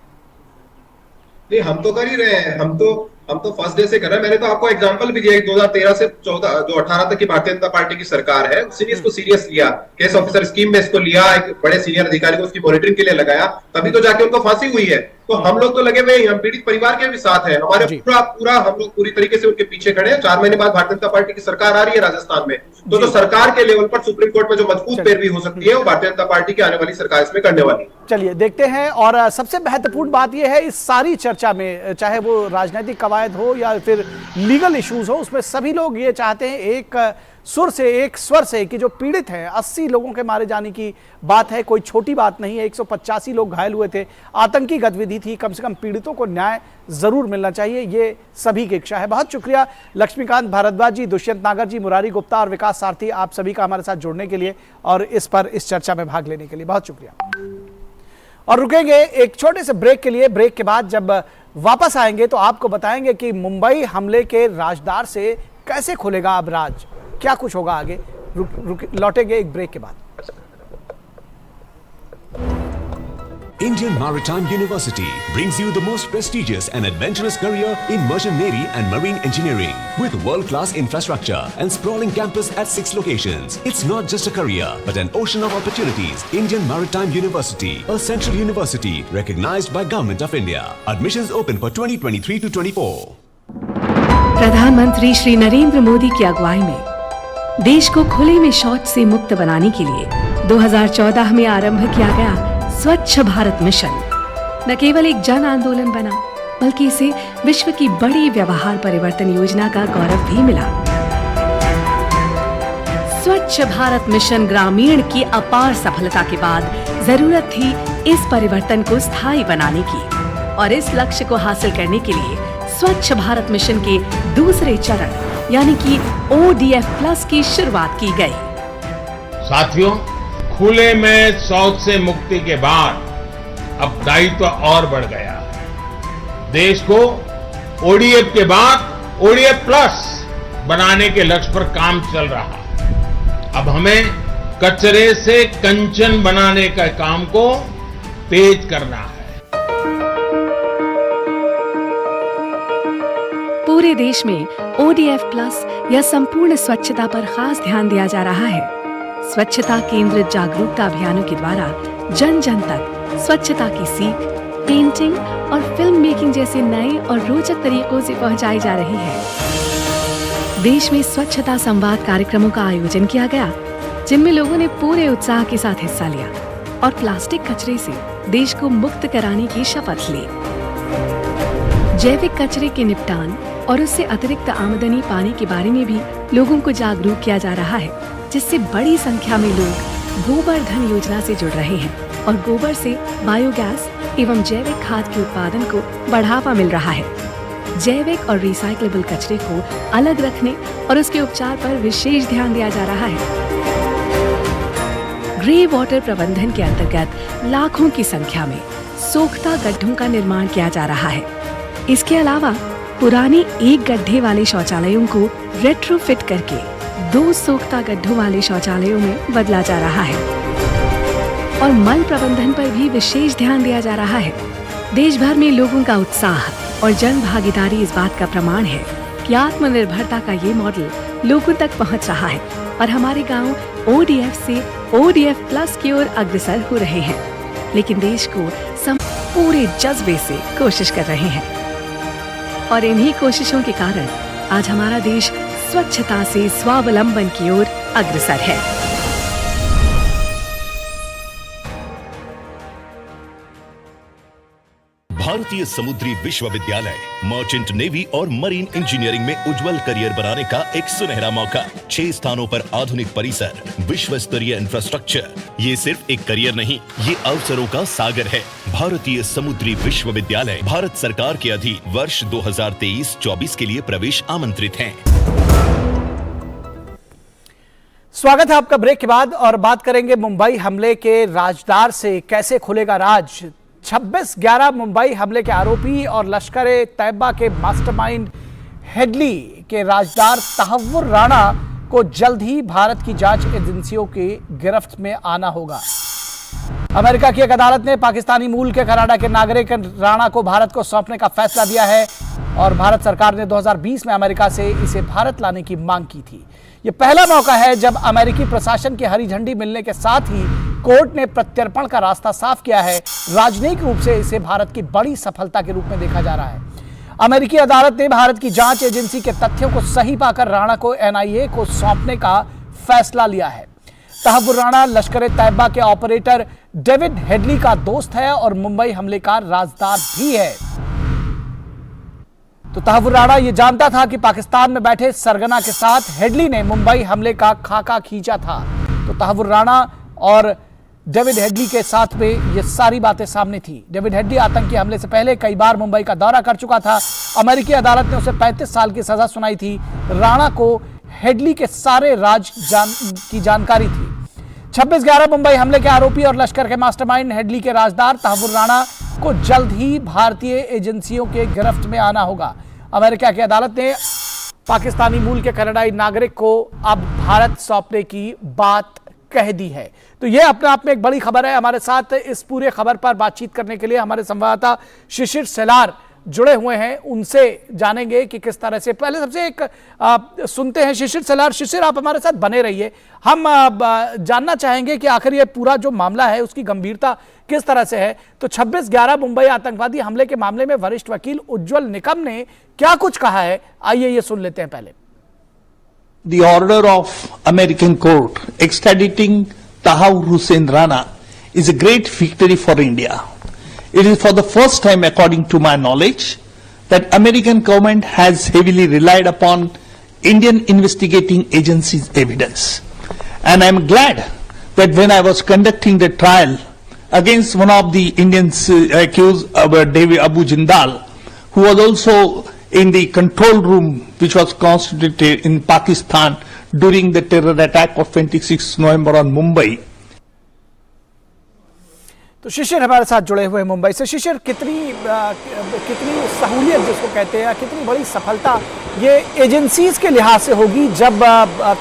नहीं, हम तो कर ही रहे हैं। हम तो फर्स्ट डे से कर रहे हैं। मैंने तो आपको एग्जांपल भी दिया, 2013 से 18 तक की भारतीय जनता पार्टी की सरकार है, उसने इसको सीरियस लिया। केस ऑफिसर स्कीम में इसको लिया, एक बड़े सीनियर अधिकारी को उसकी मॉनिटरिंग के लिए लगाया, तभी तो जाके उनको फांसी हुई है। तो हम लोग तो लगे हुए हैं, हम पीड़ित परिवार के भी साथ हैं, हमारे पूरा हम लोग पूरी तरीके से उनके पीछे खड़े हैं। 4 महीने बाद भारतीय जनता पार्टी की सरकार आ रही है राजस्थान में, तो सरकार के लेवल पर सुप्रीम कोर्ट में जो मजबूत पैरवी हो सकती है, वो भारतीय जनता पार्टी की आने वाली सरकार इसमें करने वाली है। चलिए देखते हैं। और सबसे महत्वपूर्ण बात यह है इस सारी चर्चा में, चाहे वो राजनीतिक कवायद हो या फिर लीगल इश्यूज हो, उसमें सभी लोग ये चाहते हैं एक सुर से, एक स्वर से, कि जो पीड़ित हैं, 80 लोगों के मारे जाने की बात है, कोई छोटी बात नहीं है। 185 लोग घायल हुए थे, आतंकी गतिविधि थी, कम से कम पीड़ितों को न्याय जरूर मिलना चाहिए, ये सभी की इच्छा है। बहुत शुक्रिया लक्ष्मीकांत भारद्वाज जी, दुष्यंत नागर जी, मुरारी गुप्ता और विकास सारथी, आप सभी का हमारे साथ जुड़ने के लिए और इस चर्चा में भाग लेने के लिए बहुत शुक्रिया। और रुकेंगे एक छोटे से ब्रेक के लिए। ब्रेक के बाद जब वापस आएंगे तो आपको बताएंगे कि मुंबई हमले के राजदार से कैसे खुलेगा अब राज, क्या कुछ होगा आगे। लौटेंगे एक ब्रेक के बाद। Indian Maritime University brings you the most prestigious and adventurous career in merchant navy and marine engineering with world-class infrastructure and sprawling campus at 6 locations. It's not just a career, but an ocean of opportunities. Indian Maritime University, a central university recognized by Government of India. Admissions open for 2023 to 24. प्रधानमंत्री श्री नरेंद्र मोदी की अगुवाई में देश को खुले में शौच से मुक्त बनाने के लिए 2014 में आरंभ किया गया स्वच्छ भारत मिशन न केवल एक जन आंदोलन बना, बल्कि इसे विश्व की बड़ी व्यवहार परिवर्तन योजना का गौरव भी मिला। स्वच्छ भारत मिशन ग्रामीण की अपार सफलता के बाद जरूरत थी इस परिवर्तन को स्थायी बनाने की, और इस लक्ष्य को हासिल करने के लिए स्वच्छ भारत मिशन के दूसरे चरण यानी कि ODF+ की शुरुआत की गई। साथियों, खुले में शौच से मुक्ति के बाद अब दायित्व और बढ़ गया है। देश को ODF के बाद ODF+ बनाने के लक्ष्य पर काम चल रहा है। अब हमें कचरे से कंचन बनाने का काम को तेज करना है। पूरे देश में ODF+ या संपूर्ण स्वच्छता पर खास ध्यान दिया जा रहा है। स्वच्छता केंद्रित जागरूकता अभियानों के द्वारा जन जन तक स्वच्छता की सीख, पेंटिंग और फिल्म मेकिंग जैसे नए और रोचक तरीकों से पहुंचाई जा रही है। देश में स्वच्छता संवाद कार्यक्रमों का आयोजन किया गया, जिनमें लोगों ने पूरे उत्साह के साथ हिस्सा लिया और प्लास्टिक कचरे से देश को मुक्त कराने की शपथ ली। जैविक कचरे के निपटान और उससे अतिरिक्त आमदनी पाने के बारे में भी लोगों को जागरूक किया जा रहा है, जिससे बड़ी संख्या में लोग गोबर धन योजना से जुड़ रहे हैं और गोबर से बायोगैस एवं जैविक खाद के उत्पादन को बढ़ावा मिल रहा है। जैविक और रिसाइक्लेबल कचरे को अलग रखने और उसके उपचार पर विशेष ध्यान दिया जा रहा है। ग्रे वाटर प्रबंधन के अंतर्गत लाखों की संख्या में सोख्ता गड्ढों का निर्माण किया जा रहा है। इसके अलावा पुराने एक गड्ढे वाले शौचालयों को रेट्रोफिट करके 2 सोख्ता गड्ढों वाले शौचालयों में बदला जा रहा है और मल प्रबंधन पर भी विशेष ध्यान दिया जा रहा है। देश भर में लोगों का उत्साह और जन भागीदारी इस बात का प्रमाण है कि आत्मनिर्भरता का ये मॉडल लोगों तक पहुंच रहा है और हमारे गांव ODF से ODF प्लस की ओर अग्रसर हो रहे हैं, लेकिन देश को पूरे जज्बे से कोशिश कर रहे हैं और इन्हीं कोशिशों के कारण आज हमारा देश स्वच्छता से स्वावलंबन की ओर अग्रसर है। भारतीय समुद्री विश्वविद्यालय मर्चेंट नेवी और मरीन इंजीनियरिंग में उज्जवल करियर बनाने का एक सुनहरा मौका। 6 स्थानों पर आधुनिक परिसर, विश्व स्तरीय इंफ्रास्ट्रक्चर। ये सिर्फ एक करियर नहीं, ये अवसरों का सागर है। भारतीय समुद्री विश्वविद्यालय भारत सरकार के अधीन वर्ष 2023-24 के लिए प्रवेश आमंत्रित हैं। स्वागत है आपका ब्रेक के बाद और बात करेंगे मुंबई हमले के राजदार से कैसे खुलेगा राज। 26/11 मुंबई हमले के आरोपी और लश्कर-ए-तैयबा के मास्टरमाइंड हेडली के राजदार तहव्वुर राणा को जल्द ही भारत की जांच एजेंसियों की गिरफ्त में आना होगा। अमेरिका की एक अदालत ने पाकिस्तानी मूल के कनाडा के नागरिक राणा को भारत को सौंपने का फैसला दिया है और भारत सरकार ने 2020 में अमेरिका से इसे भारत लाने की मांग की थी। यह पहला मौका है जब अमेरिकी प्रशासन की हरी झंडी मिलने के साथ ही कोर्ट ने प्रत्यर्पण का रास्ता साफ किया है। राजनयिक रूप से इसे भारत की बड़ी सफलता के रूप में देखा जा रहा है। अमेरिकी अदालत ने भारत की जांच एजेंसी के तथ्यों को सही पाकर राणा को NIA को सौंपने का फैसला लिया है। तहव्वुर राणा लश्कर-ए-तैयबा के ऑपरेटर डेविड हेडली का दोस्त है और मुंबई हमले का राजदार भी है। तो तहव्वुर राणा ये जानता था कि पाकिस्तान में बैठे सरगना के साथ हेडली ने मुंबई हमले का खाका खींचा था। तो तहव्वुर राणा और डेविड हेडली के साथ में ये सारी बातें सामने थी। डेविड हेडली आतंकी हमले से पहले कई बार मुंबई का दौरा कर चुका था। अमेरिकी अदालत ने उसे 35 साल की सजा सुनाई थी। राणा को हेडली के सारे राज की जानकारी थी। 26/11 मुंबई हमले के आरोपी और लश्कर के मास्टरमाइंड हेडली के राजदार तहव्वुर राणा को जल्द ही भारतीय एजेंसियों के गिरफ्त में आना होगा। अमेरिका की अदालत ने पाकिस्तानी मूल के कनाडाई नागरिक को अब भारत सौंपने की बात कह दी है। तो यह अपने आप में एक बड़ी खबर है। हमारे साथ इस पूरे खबर पर बातचीत करने के लिए हमारे संवाददाता शिशिर सेलार जुड़े हुए हैं। उनसे जानेंगे कि किस तरह से, पहले सबसे एक सुनते हैं शिशिर सेलार। शिशिर, आप हमारे साथ बने रहिए। हम जानना चाहेंगे कि आखिर ये पूरा जो मामला है उसकी गंभीरता किस तरह से है। तो 26/11 मुंबई आतंकवादी हमले के मामले में वरिष्ठ वकील उज्जवल निकम ने क्या कुछ कहा है, आइए ये सुन लेते हैं पहले। The order of American court extraditing Tawhur Hussain Rana is a great victory for India. It is for the first time, according to my knowledge, that American government has heavily relied upon Indian investigating agencies' evidence. And I am glad that when I was conducting the trial against one of the Indians accused, David Abu Jindal, who was also in the control room which was constituted in Pakistan during the terror attack of 26 November on Mumbai. तो शिशिर हमारे साथ जुड़े हुए मुंबई से। शिशिर, कितनी सहूलियत जिसको कहते हैं, कितनी बड़ी सफलता ये एजेंसीज के लिहाज से होगी जब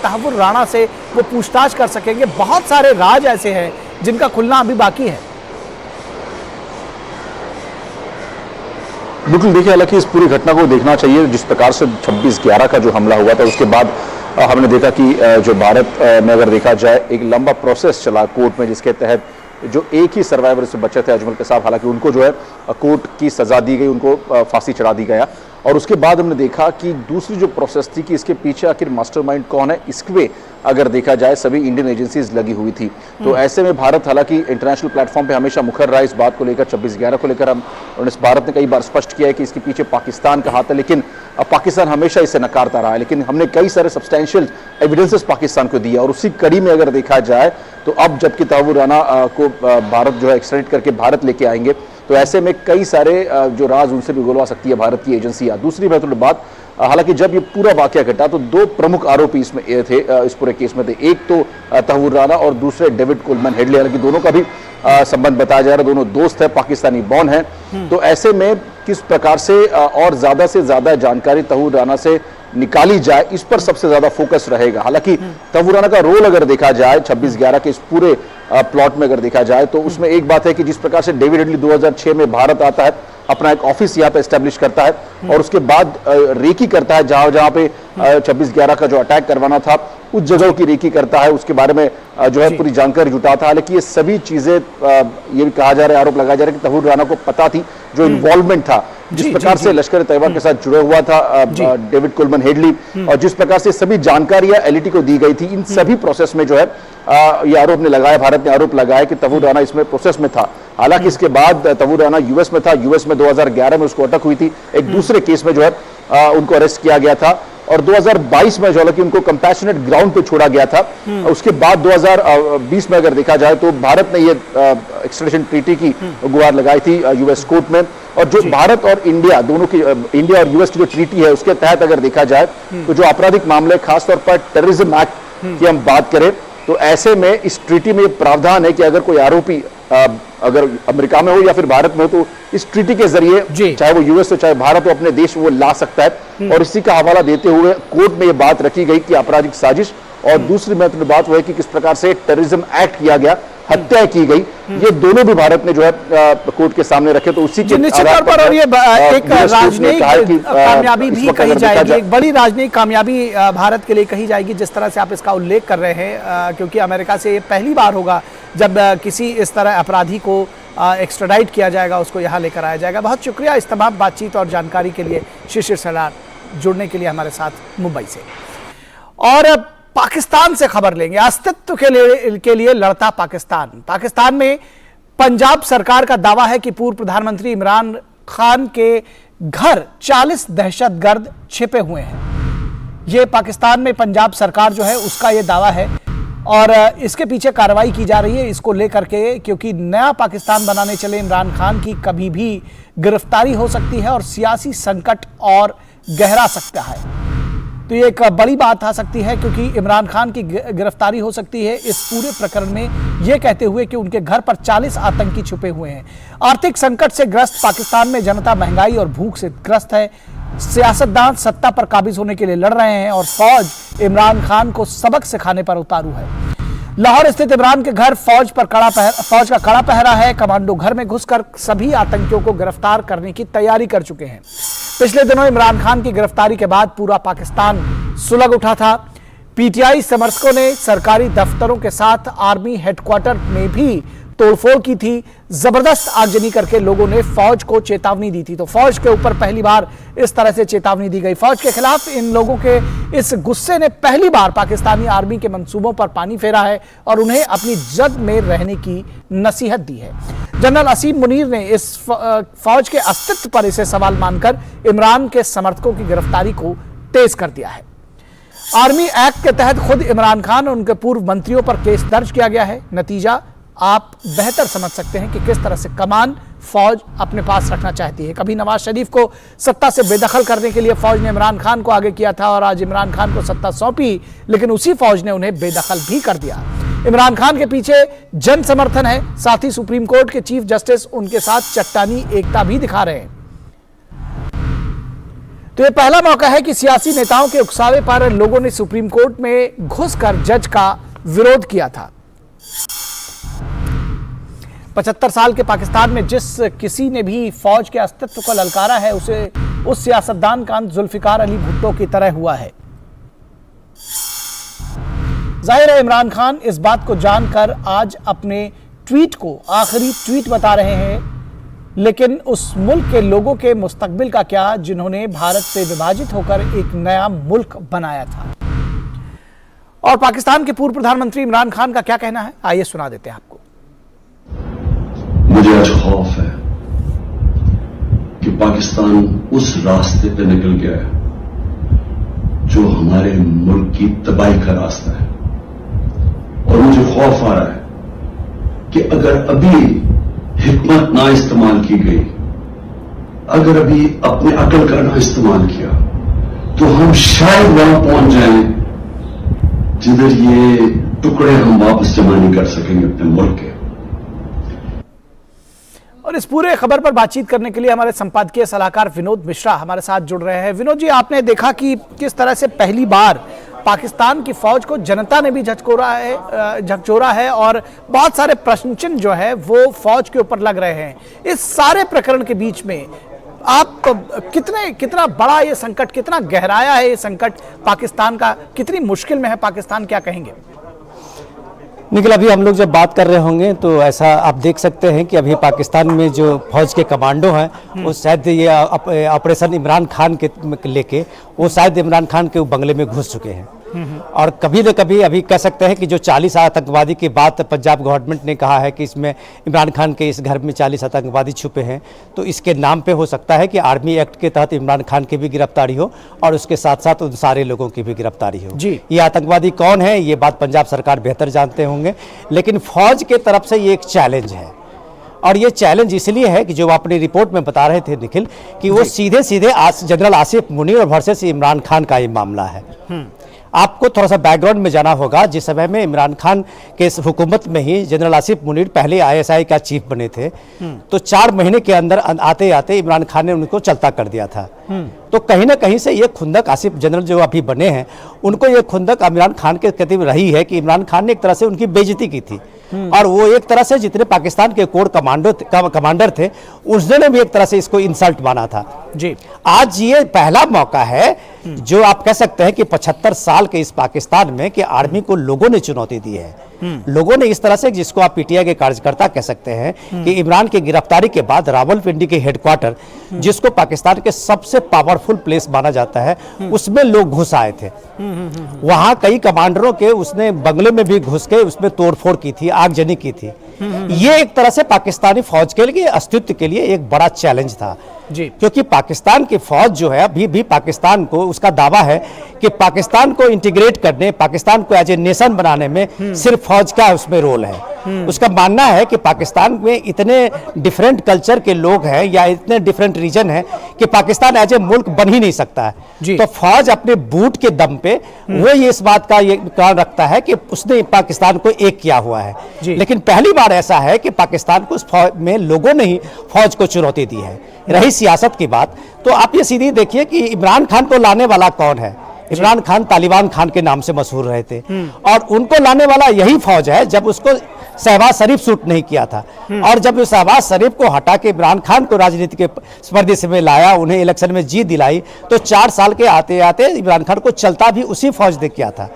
तहव्वुर राणा से वो पूछताछ कर सकेंगे। बहुत सारे राज ऐसे हैं जिनका खुलना अभी बाकी है। बिल्कुल, देखिए, हालांकि इस पूरी घटना को देखना चाहिए जिस प्रकार से 26/11 का जो हमला हुआ था उसके बाद हमने देखा कि जो भारत में अगर देखा जाए एक लंबा प्रोसेस चला कोर्ट में, जिसके तहत जो एक ही सर्वाइवर से बचे थे अजमल कसाब, हालांकि उनको जो है कोर्ट की सजा दी गई, उनको फांसी चढ़ा दी गया। और उसके बाद हमने देखा कि दूसरी जो प्रोसेस थी कि इसके पीछे आखिर मास्टरमाइंड कौन है, इसमें अगर देखा जाए सभी इंडियन एजेंसीज लगी हुई थी। तो ऐसे में भारत हालांकि इंटरनेशनल प्लेटफॉर्म पे हमेशा मुखर रहा इस बात को लेकर, 26/11 को लेकर भारत ने कई बार स्पष्ट किया है कि इसके पीछे पाकिस्तान का हाथ है, लेकिन पाकिस्तान हमेशा इसे नकारता रहा है। लेकिन हमने कई सारे सब्सटेंशियल एविडेंसेस पाकिस्तान को दिया और उसी कड़ी में अगर देखा जाए तो अब जबकि तहव्वुर राणा को भारत जो है एक्सट्रेडिट करके भारत लेके आएंगे, तो ऐसे में कई सारे जो राज उनसे भी उगलवा सकती है भारत की एजेंसियां। दूसरी महत्वपूर्ण बात, हालांकि जब ये पूरा वाकया घटा तो दो प्रमुख आरोपी इसमें थे, इस पूरे केस में थे। एक तो तहूर राना और दूसरे डेविड कोलमैन हेडली। हालांकि दोनों का भी संबंध बताया जा रहा है, दोनों दोस्त है, पाकिस्तानी बॉर्न है। तो ऐसे में किस प्रकार से और ज्यादा से ज्यादा जानकारी तहूर राना से निकाली जाए, इस पर सबसे ज्यादा फोकस रहेगा। हालांकि तहूर राना का रोल अगर देखा जाए 26/11 के इस पूरे प्लॉट में अगर देखा जाए तो उसमें एक बात है कि जिस प्रकार से डेविड हेडली 2006 में भारत आता है, अपना एक ऑफिस यहाँ पे एस्टेब्लिश करता है और उसके बाद रेकी करता है जहां जहां पे 26/11 का जो अटैक करवाना था उस जगहों की रेकी करता है, उसके बारे में जो है पूरी जानकारी जुटाता है। हालांकि ये सभी चीजें ये भी कहा जा रहा है, आरोप लगाया जा रहा है कि तहूर राना को पता थी, जो इन्वॉल्वमेंट था, जिस प्रकार से लश्कर तैयबा के साथ जुड़ा हुआ था डेविड कोलमैन हेडली और जिस प्रकार से सभी जानकारियां एलईटी को दी गई थी, इन सभी प्रोसेस में जो है ये आरोप ने लगाया, भारत ने आरोप लगाया कि तहूर राना इसमें प्रोसेस में था। हालांकि इसके बाद तहूर राना यूएस में था, यूएस में 2011 में उसको अटक हुई थी, एक दूसरे केस में जो है उनको अरेस्ट किया गया था और 2022 में जो है कि उनको कंपैशनेट ग्राउंड पे छोड़ा गया था। उसके बाद 2020 में अगर देखा जाए तो भारत ने ये एक्स्ट्रेडिशन ट्रीटी की गुहार लगाई थी यूएस कोर्ट में और जो भारत और इंडिया दोनों की, इंडिया और यूएस की जो ट्रीटी है उसके तहत अगर देखा जाए तो जो आपराधिक मामले खासतौर पर टेररिज्म एक्ट की हम बात करें तो ऐसे में इस ट्रीटी में प्रावधान है कि अगर कोई आरोपी अगर अमेरिका में हो या फिर भारत में हो तो इस ट्रीटी के जरिए चाहे वो यूएस हो चाहे भारत हो अपने देश वो ला सकता है। और इसी का हवाला देते हुए कोर्ट में ये बात रखी गई कि आपराधिक साजिश और दूसरी महत्वपूर्ण बात वो है कि किस प्रकार से टेररिज्म एक्ट किया गया, हत्या की गई, ये दोनों भी भारत ने जो है कोर्ट के सामने रखे। तो उसी के निश्चित तौर पर और ये एक राजनयिक कामयाबी भी कही जाएगी, एक बड़ी राजनयिक कामयाबी भारत के लिए कही जाएगी जिस तरह से आप इसका उल्लेख कर रहे हैं, क्योंकि अमेरिका से ये पहली बार होगा जब किसी इस तरह अपराधी को एक्स्ट्राडाइट किया जाएगा, उसको यहाँ लेकर आया जाएगा। बहुत शुक्रिया इस तमाम बातचीत और जानकारी के लिए शिशिर सलार जुड़ने के लिए हमारे साथ मुंबई से। और पाकिस्तान से खबर लेंगे, अस्तित्व के लिए लड़ता पाकिस्तान। पाकिस्तान में पंजाब सरकार का दावा है कि पूर्व प्रधानमंत्री इमरान खान के घर 40 दहशतगर्द छिपे हुए हैं। यह पाकिस्तान में पंजाब सरकार जो है उसका यह दावा है और इसके पीछे कार्रवाई की जा रही है इसको लेकर के, क्योंकि नया पाकिस्तान बनाने चले इमरान खान की कभी भी गिरफ्तारी हो सकती है और सियासी संकट और गहरा सकता है। तो ये एक बड़ी बात आ सकती है क्योंकि इमरान खान की गिरफ्तारी हो सकती है इस पूरे प्रकरण में, ये कहते हुए कि उनके घर पर 40 आतंकी छुपे हुए हैं। आर्थिक संकट से ग्रस्त पाकिस्तान में जनता महंगाई और भूख से ग्रस्त है। सियासतदान सत्ता पर काबिज होने के लिए लड़ रहे हैं और फौज इमरान खान को सबक सिखाने पर उतारू है। लाहौर स्थित इमरान के घर फौज का कड़ा पहरा है। कमांडो घर में घुसकर सभी आतंकियों को गिरफ्तार करने की तैयारी कर चुके हैं। पिछले दिनों इमरान खान की गिरफ्तारी के बाद पूरा पाकिस्तान सुलग उठा था। पीटीआई समर्थकों ने सरकारी दफ्तरों के साथ आर्मी हेडक्वार्टर में भी तोड़फोड़ की थी। जबरदस्त आगजनी करके लोगों ने फौज को चेतावनी दी थी। तो फौज के ऊपर पहली बार इस तरह से चेतावनी दी गई। फौज के खिलाफ इन लोगों के इस गुस्से ने पहली बार पाकिस्तानी आर्मी के मंसूबों पर पानी फेरा है और उन्हें अपनी जद में रहने की नसीहत दी है। जनरल असीम मुनीर ने इस फौज के अस्तित्व पर इसे सवाल मानकर इमरान के समर्थकों की गिरफ्तारी को तेज कर दिया है। आर्मी एक्ट के तहत खुद इमरान खान और उनके पूर्व मंत्रियों पर केस दर्ज किया गया है। नतीजा आप बेहतर समझ सकते हैं कि किस तरह से कमान फौज अपने पास रखना चाहती है। कभी नवाज शरीफ को सत्ता से बेदखल करने के लिए फौज ने इमरान खान को आगे किया था और आज इमरान खान को सत्ता सौंपी, लेकिन उसी फौज ने उन्हें बेदखल भी कर दिया। इमरान खान के पीछे जन समर्थन है, साथ ही सुप्रीम कोर्ट के चीफ जस्टिस उनके साथ चट्टानी एकता भी दिखा रहे हैं। तो यह पहला मौका है कि सियासी नेताओं के उकसावे पर लोगों ने सुप्रीम कोर्ट में घुसकर जज का विरोध किया था। 75 साल के पाकिस्तान में जिस किसी ने भी फौज के अस्तित्व को ललकारा है उसे उस सियासतदान का अंत जुल्फिकार अली भुट्टो की तरह हुआ है। जाहिर है इमरान खान इस बात को जानकर आज अपने ट्वीट को आखिरी ट्वीट बता रहे हैं, लेकिन उस मुल्क के लोगों के मुस्तकबिल का क्या जिन्होंने भारत से विभाजित होकर एक नया मुल्क बनाया था। और पाकिस्तान के पूर्व प्रधानमंत्री इमरान खान का क्या कहना है, आइए सुना देते हैं आपको। मुझे आज खौफ है कि पाकिस्तान उस रास्ते पे निकल गया है जो हमारे मुल्क की तबाही का रास्ता है और मुझे खौफ आ रहा है कि अगर अभी हिकमत ना इस्तेमाल की गई, अगर अभी अपने अकल का ना इस्तेमाल किया तो हम शायद वहां पहुंच जाएं जिधर ये टुकड़े हम वापस जमा नहीं कर सकेंगे अपने मुल्क के। और इस पूरे खबर पर बातचीत करने के लिए हमारे संपादकीय सलाहकार विनोद मिश्रा हमारे साथ जुड़ रहे हैं। विनोद जी, आपने देखा कि किस तरह से पहली बार पाकिस्तान की फौज को जनता ने भी झकझोरा है और बहुत सारे प्रश्न चिन्ह जो है वो फौज के ऊपर लग रहे हैं। इस सारे प्रकरण के बीच में आप कितना बड़ा ये संकट, कितना गहराया है ये संकट पाकिस्तान का, कितनी मुश्किल में है पाकिस्तान, क्या कहेंगे? निखिल, अभी हम लोग जब बात कर रहे होंगे तो ऐसा आप देख सकते हैं कि अभी पाकिस्तान में जो फौज के कमांडो हैं वो शायद ये ऑपरेशन इमरान खान के लेके वो शायद इमरान खान के बंगले में घुस चुके हैं। और कभी न कभी अभी कह सकते हैं कि जो 40 आतंकवादी की बात पंजाब गवर्नमेंट ने कहा है कि इसमें इमरान खान के इस घर में 40 आतंकवादी छुपे हैं, तो इसके नाम पे हो सकता है कि आर्मी एक्ट के तहत इमरान खान की भी गिरफ्तारी हो और उसके साथ साथ उन सारे लोगों की भी गिरफ्तारी हो। जी, ये आतंकवादी कौन है ये बात पंजाब सरकार बेहतर जानते होंगे, लेकिन फौज के तरफ से ये एक चैलेंज है। और ये चैलेंज इसलिए है कि जो आप अपनी रिपोर्ट में बता रहे थे निखिल कि वो सीधे सीधे जनरल आसिफ मुनीर वर्सेस इमरान खान का ये मामला है। आपको थोड़ा सा बैकग्राउंड में जाना होगा। जिस समय में इमरान खान के हुकूमत में ही जनरल आसिफ मुनीर पहले ISI का चीफ बने थे, तो 4 महीने के अंदर आते आते इमरान खान ने उनको चलता कर दिया था। तो कहीं ना कहीं से ये खुंदक आसिफ जनरल जो अभी बने हैं उनको ये खुंदक इमरान खान के प्रति रही है कि इमरान खान ने एक तरह से उनकी बेइज्जती की थी और वो एक तरह से जितने पाकिस्तान के कोर कमांडर थे उसने भी एक तरह से इसको इंसल्ट माना था। जी, आज ये पहला मौका है जो आप कह सकते हैं कि 75 साल के इस पाकिस्तान में कि आर्मी को लोगों ने चुनौती दी है। लोगों ने इस तरह से, जिसको आप PTI के कार्यकर्ता कह सकते हैं, कि इमरान की गिरफ्तारी के बाद रावलपिंडी के हेडक्वार्टर जिसको पाकिस्तान के सबसे पावरफुल प्लेस माना जाता है उसमें लोग घुस आए थे। वहां कई कमांडरों के उसने बंगले में भी घुस के उसमें तोड़फोड़ की थी, आगजनी की थी। ये एक तरह से पाकिस्तानी फौज के लिए अस्तित्व के लिए एक बड़ा चैलेंज था। जी, क्योंकि पाकिस्तान की फौज जो है अभी भी पाकिस्तान को, उसका दावा है कि पाकिस्तान को इंटीग्रेट करने, पाकिस्तान को एज ए नेशन बनाने में सिर्फ फौज का उसमें रोल है। उसका मानना है कि पाकिस्तान में इतने डिफरेंट कल्चर के लोग हैं या इतने डिफरेंट रीजन हैं कि पाकिस्तान एज ए मुल्क बन ही नहीं सकता है। तो फौज अपने बूट के दम पे वो ये इस बात का ये ख्याल रखता है कि उसने पाकिस्तान को एक किया हुआ है। लेकिन पहली बार ऐसा है कि पाकिस्तान को उस फौज में लोगों ने ही फौज को चुनौती दी है। रही सियासत की बात, तो आप ये सीधी देखिए कि इमरान खान को लाने वाला कौन है। इमरान खान तालिबान खान के नाम से मशहूर रहे थे और उनको लाने वाला यही फौज है जब उसको शहबाज शरीफ सूट नहीं किया था। और जब शहबाज शरीफ को हटा के इमरान खान को राजनीति के परिदृश्य में लाया, उन्हें इलेक्शन में जीत दिलाई, तो 4 साल के आते आते इमरान खान को चलता भी उसी फौज ने किया था।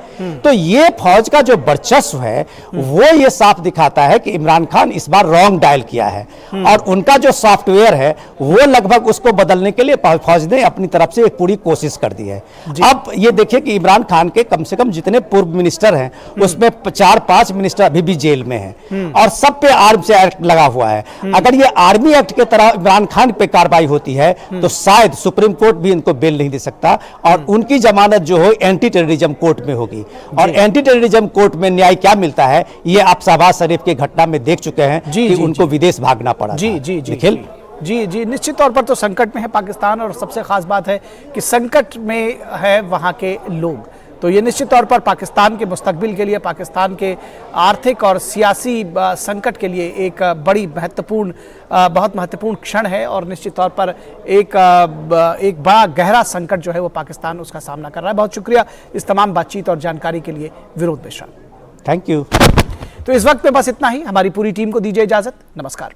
तो ये फौज का जो वर्चस्व है वो ये साफ दिखाता है कि इमरान खान इस बार रॉन्ग डायल किया है और उनका जो सॉफ्टवेयर है वो लगभग उसको बदलने के लिए फौज ने अपनी तरफ से एक पूरी कोशिश कर दी है। अब ये देखिए कि इमरान खान के कम से कम जितने पूर्व मिनिस्टर हैं उसमें 4-5 मिनिस्टर अभी भी जेल में हैं और सब पे आर्म्स एक्ट लगा हुआ है। अगर ये आर्मी एक्ट के तरह इमरान खान पे कार्रवाई होती है तो शायद सुप्रीम कोर्ट भी इनको बेल नहीं दे सकता और उनकी जमानत जो हो एंटी टेररिज्म कोर्ट में होगी। और एंटी टेररिज्म कोर्ट में न्याय क्या मिलता है ये आप शहबाज शरीफ की घटना में देख चुके हैं कि उनको विदेश भागना पड़ा। जी, निश्चित तौर पर तो संकट में है पाकिस्तान और सबसे खास बात है कि संकट में है वहाँ के लोग। तो ये निश्चित तौर पर पाकिस्तान के मुस्तकबिल के लिए, पाकिस्तान के आर्थिक और सियासी संकट के लिए एक बहुत महत्वपूर्ण क्षण है और निश्चित तौर पर एक बड़ा गहरा संकट जो है वो पाकिस्तान उसका सामना कर रहा है। बहुत शुक्रिया इस तमाम बातचीत और जानकारी के लिए विनोद मिश्रा। Thank you. तो इस वक्त में बस इतना ही। हमारी पूरी टीम को दीजिए इजाजत। नमस्कार।